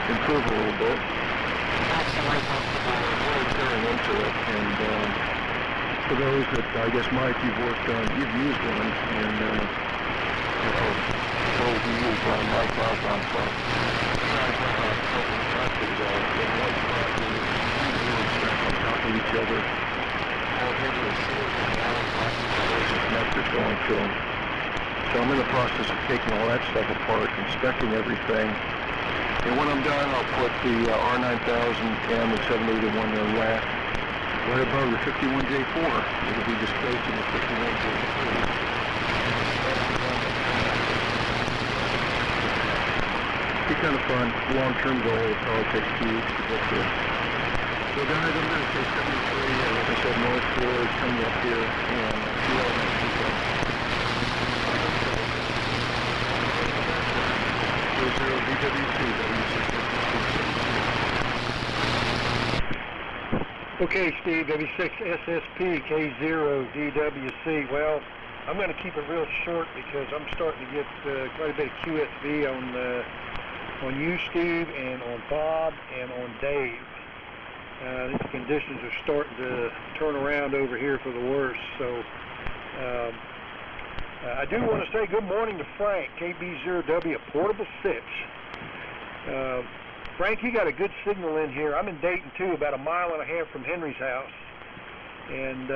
improve a little bit. Actually, really tearing into it, and for those that, I guess, Mike, you've used one, and those who use Mike Marathon Club. Each other, all over the shore, going to them. So I'm in the process of taking all that stuff apart, inspecting everything, and when I'm done, I'll put the R9000 and the 781 in a rack right above the 51J4. It'll be displacing the 51J3. Be kind of fun, long-term goal. It'll probably take 2 weeks to get this. So guys, I'm going to take 73, like I said, North Forward, coming up here, and see you all next weekend. 00 DWC, W6SSP. Okay, Steve, W6SSP, K0DWC. Well, I'm going to keep it real short because I'm starting to get quite a bit of QSV on you, Steve, and on Bob, and on Dave. These conditions are starting to turn around over here for the worse. So I do want to say good morning to Frank, KB0W, Portable 6. Frank, you got a good signal in here. I'm in Dayton, too, about a mile and a half from Henry's house. And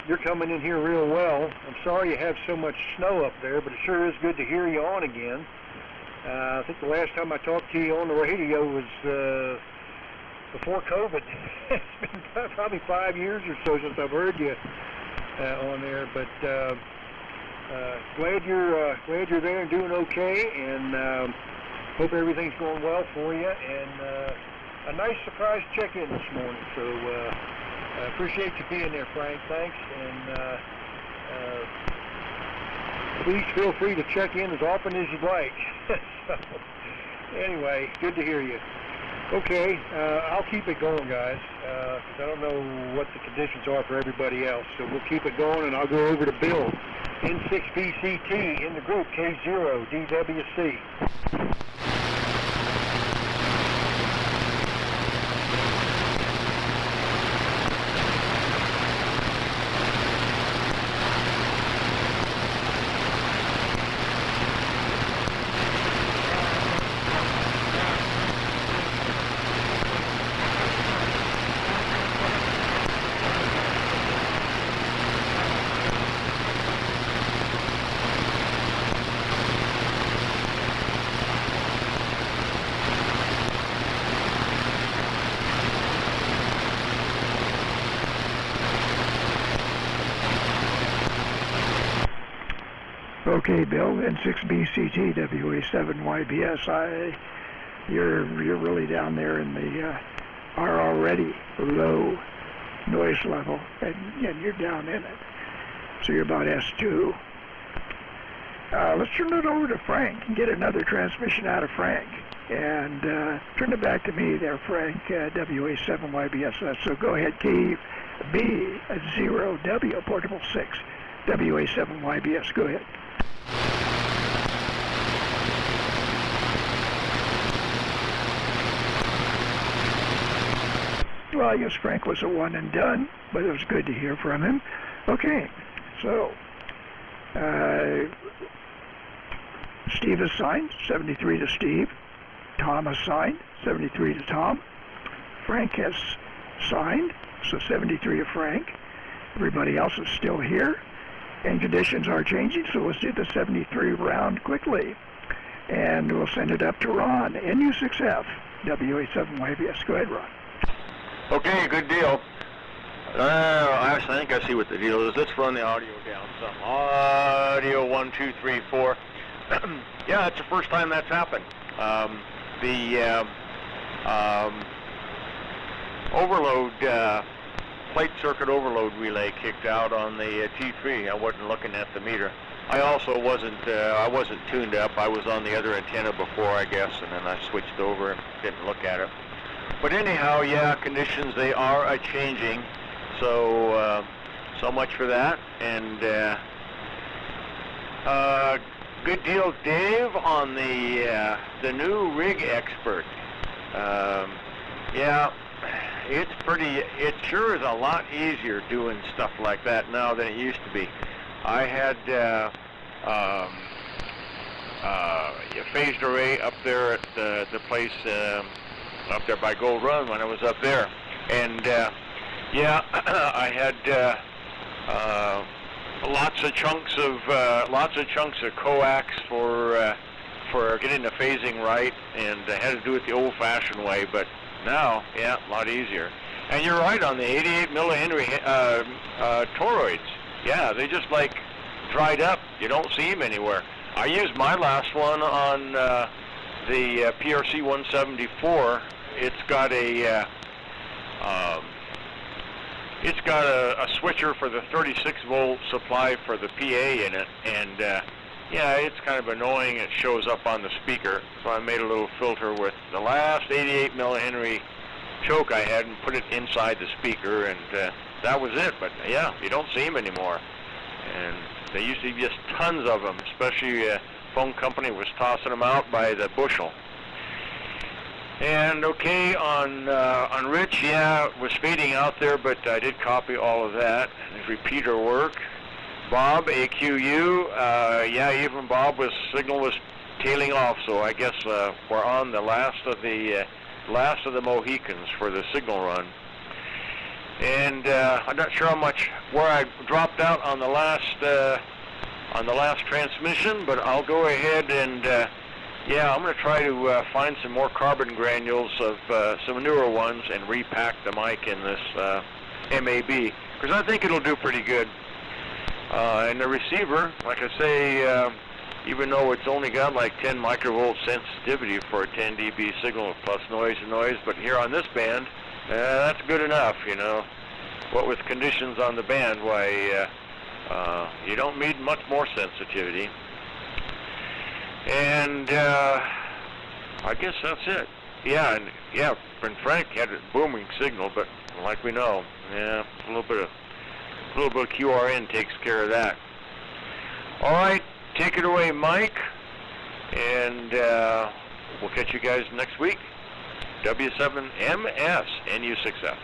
you're coming in here real well. I'm sorry you have so much snow up there, but it sure is good to hear you on again. I think the last time I talked to you on the radio was before COVID. It's been probably 5 years or so since I've heard you on there, but glad you're there and doing okay, and hope everything's going well for you. And a nice surprise check-in this morning. So I appreciate you being there, Frank. Thanks, and please feel free to check in as often as you'd like. So, anyway, good to hear you. Okay, I'll keep it going, guys, because I don't know what the conditions are for everybody else. So we'll keep it going, and I'll go over to Bill, N6BCT, in the group, K0DWC. Okay, Bill, N6BCT, WA7YBS. You're really down there in the are already low noise level, and you're down in it. So you're about S2. Let's turn it over to Frank and get another transmission out of Frank. And turn it back to me there, Frank, WA7YBS. So go ahead, KB0W, portable 6, WA7YBS. Go ahead. Well, I guess Frank was a one and done, but it was good to hear from him. Okay, so Steve is signed, 73 to Steve. Tom is signed, 73 to Tom. Frank has signed, so 73 to Frank. Everybody else is still here, and conditions are changing, so let's do the 73 round quickly. And we'll send it up to Ron, NU6F, WA7YBS. Go ahead, Ron. Okay, good deal. I think I see what the deal is. Let's run the audio down some. Audio 1, 2, 3, 4. Yeah, it's the first time that's happened. The overload, plate circuit overload relay kicked out on the T3. I wasn't looking at the meter. I also wasn't tuned up. I was on the other antenna before, I guess, and then I switched over and didn't look at it. But anyhow, yeah, conditions, they are a-changing, so so much for that. And good deal, Dave, on the new rig expert. Yeah, it sure is a lot easier doing stuff like that now than it used to be. I had a phased array up there at the place up there by Gold Run when I was up there, and yeah, I had lots of chunks of coax for getting the phasing right, and I had to do it the old-fashioned way. But now, yeah, a lot easier. And you're right on the 88 millihenry toroids. Yeah, they just like dried up. You don't see them anywhere. I used my last one on the PRC 174. It's got a switcher for the 36 volt supply for the PA in it, and yeah, it's kind of annoying. It shows up on the speaker, so I made a little filter with the last 88 millihenry choke I had and put it inside the speaker, and that was it. But yeah, you don't see them anymore, and there used to be just tons of them, especially phone company was tossing them out by the bushel. And okay, on Rich, yeah, it was fading out there, but I did copy all of that. His repeater work. Bob, AQU, yeah, even Bob signal was tailing off, so I guess we're on the last of the Mohicans for the signal run. And I'm not sure how much where I dropped out on the last transmission, but I'll go ahead and yeah, I'm going to try to find some more carbon granules of some newer ones and repack the mic in this MAB, because I think it'll do pretty good. And the receiver, like I say, even though it's only got like 10 microvolt sensitivity for a 10 dB signal plus noise and noise, but here on this band, that's good enough, you know. What with conditions on the band, why you don't need much more sensitivity. And I guess that's it. Yeah, and yeah, and Frank had a booming signal, but like we know, yeah, a little bit of QRN takes care of that. All right, take it away, Mike, and we'll catch you guys next week. W7MS NU6F.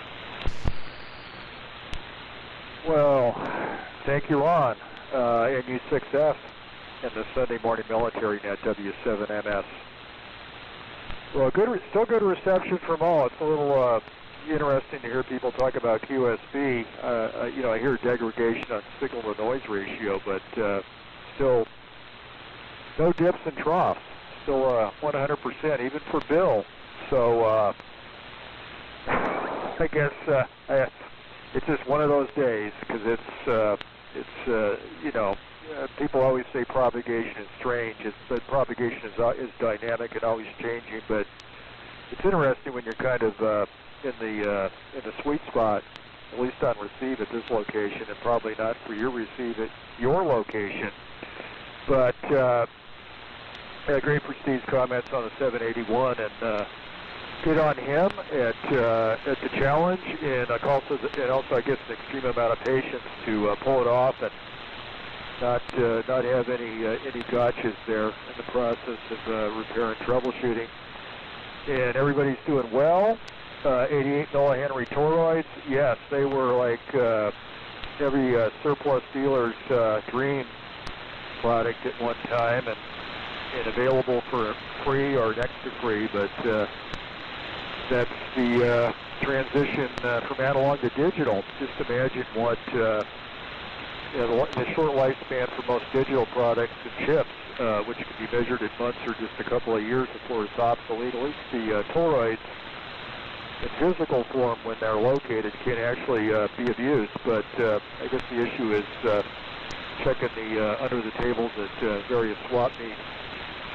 Well, thank you, Ron. NU6F and the Sunday Morning Military Net W7MS. Well, still good reception from all. It's a little interesting to hear people talk about QSB. You know, I hear degradation on signal to noise ratio, but still no dips and troughs. Still 100%, even for Bill. So I guess it's just one of those days, because it's you know, people always say propagation is strange. But propagation is dynamic and always changing. But it's interesting when you're kind of in the sweet spot, at least on receive at this location, and probably not for your receive at your location. But great for Steve's comments on the 781, and good on him at the challenge, and also I guess an extreme amount of patience to pull it off and not have any gotchas there in the process of repair and troubleshooting. And everybody's doing well. 88 millihenry toroids, yes, they were like every surplus dealer's dream product at one time, and available for free or next to free, but that's the transition from analog to digital. Just imagine what the short lifespan for most digital products and chips, which can be measured in months or just a couple of years before it's obsolete. At least the toroids in physical form, when they're located, can actually be abused. But I guess the issue is checking the under the tables at various swap meets.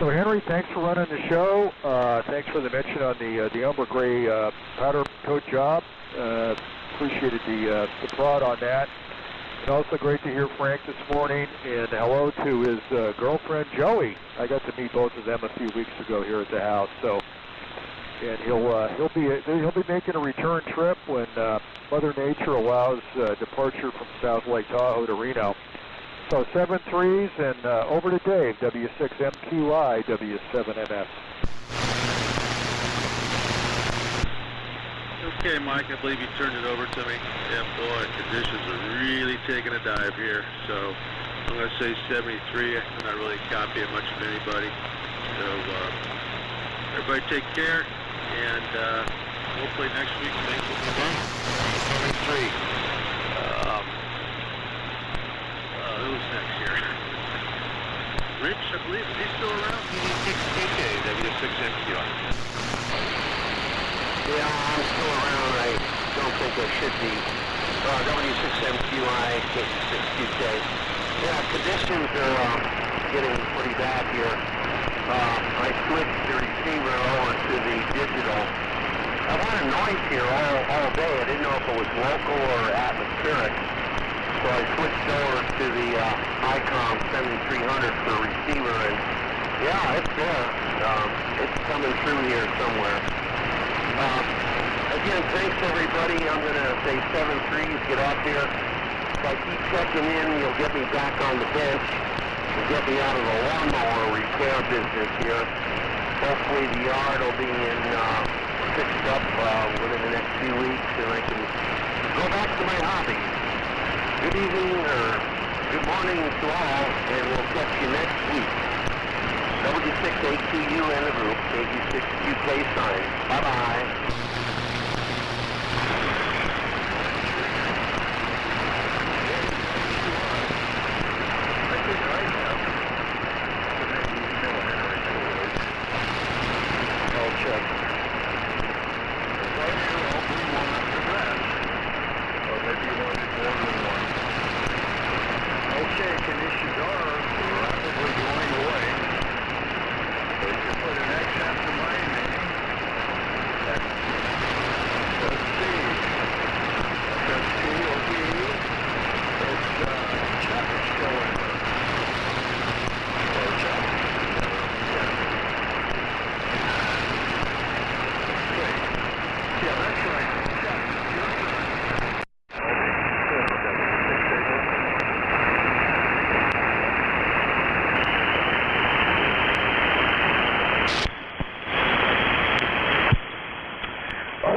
So Henry, thanks for running the show. Thanks for the mention on the Umbra Gray powder coat job. Appreciated the prod on that. And also great to hear Frank this morning. And hello to his girlfriend Joey. I got to meet both of them a few weeks ago here at the house. So, and he'll be making a return trip when Mother Nature allows departure from South Lake Tahoe to Reno. So 7-3s, and over to Dave, W6MQI, W7MS. Okay, Mike, I believe you turned it over to me. Yeah, boy, conditions are really taking a dive here. So I'm going to say 73. I'm not really copying much of anybody. So everybody take care, and hopefully next week things will be fun. 73. Who's next here? Rich, I believe. Is he still around? PD6KK, W6MQI. Yeah, I'm still around. I don't think I should be. W6MQI, K6QK. Yeah, conditions are getting pretty bad here. I switched the receiver over to the digital. I've had a noise here all day. I didn't know if it was local or atmospheric. So I switched over to the ICOM 7300 for receiver, and yeah, it's there. It's coming through here somewhere. Again, thanks everybody. I'm going to say 7-3s, get off here. If I keep checking in, you'll get me back on the bench and get me out of the lawnmower repair business here. Hopefully the yard will be fixed up within the next few weeks, and I can go back to my hobby. Good evening or good morning to all, and we'll catch you next week. W6AQU and the group, KG6UK sign. Bye-bye.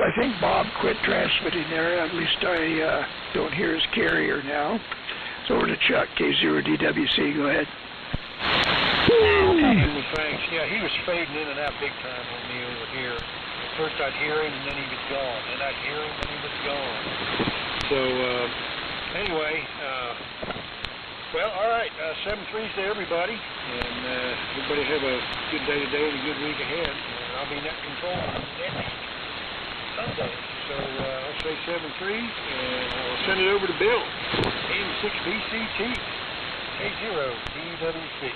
I think Bob quit transmitting there. At least I don't hear his carrier now. It's over to Chuck, K0DWC. Go ahead. Thanks. Yeah, he was fading in and out big time on me over here. First I'd hear him, and then he was gone. Then I'd hear him, and he was gone. So, anyway, well, all right. 7-3s to everybody. And everybody have a good day today and a good week ahead. I'll be net control next Sunday. So I'll say 7-3, and I'll send it over to Bill, AM6BCT. 80DWC.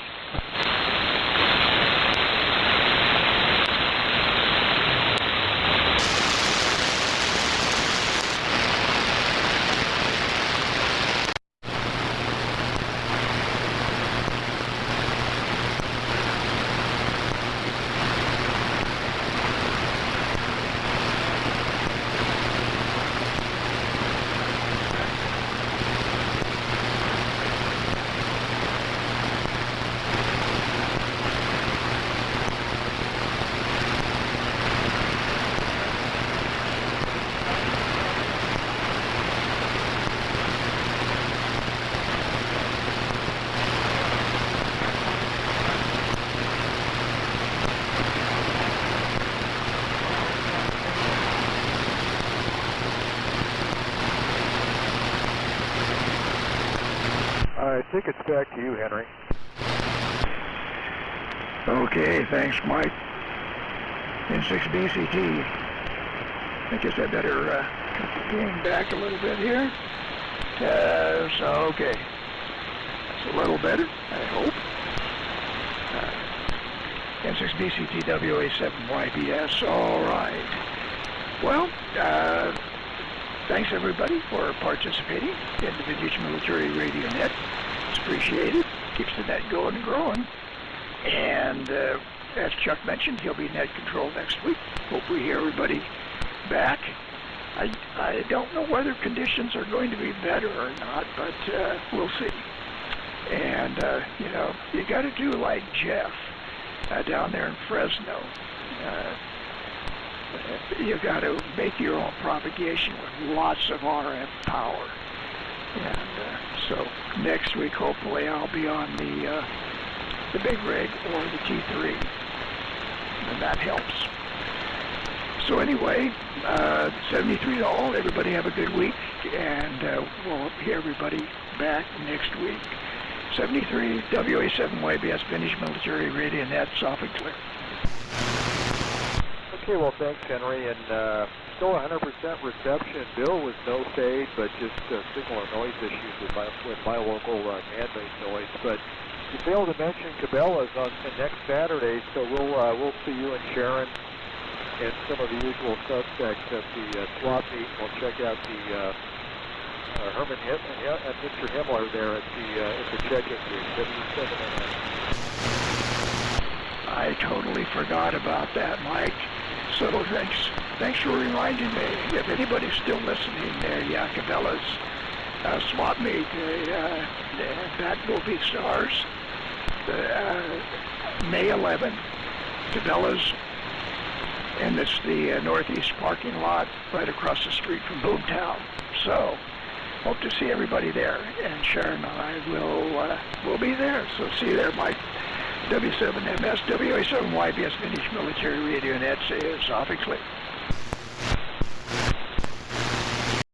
I think it's back to you, Henry. Okay, thanks, Mike. N6BCT. I guess I better cut the gain back a little bit here. So, okay. That's a little better, I hope. N6BCT WA7YBS. All right. Well, thanks everybody for participating in the Vintage Military Radio Net. It's appreciated. Keeps the net going and growing. And as Chuck mentioned, he'll be net control next week. Hope we hear everybody back. I don't know whether conditions are going to be better or not, but we'll see. And, you know, you got to do like Jeff down there in Fresno. You got to make your own propagation with lots of RF power. And so next week, hopefully, I'll be on the big rig or the T3, and that helps. So anyway, 73 to all. Everybody have a good week, and we'll hear everybody back next week. 73 WA7YBS Vintage Military Radio Net, soft and clear. Okay, well, thanks, Henry, and still 100% reception. Bill was no fade, but just signal and noise issues with my local man-made noise. But you failed to mention Cabela's on next Saturday, so we'll see you and Sharon and some of the usual suspects at the swap meet. We'll check out the Herman Mr. Himmler there at the check-in gate, W7NS. I totally forgot about that, Mike. So thanks for reminding me. If anybody's still listening there, yeah, Cabela's swap meet, that will be stars. May 11th, Cabela's, and it's the northeast parking lot right across the street from Boomtown. So hope to see everybody there, and Sharon and I will be there. So see you there, Mike. W7MS, WA7YBS Vintage Military Radio Net says off and clear.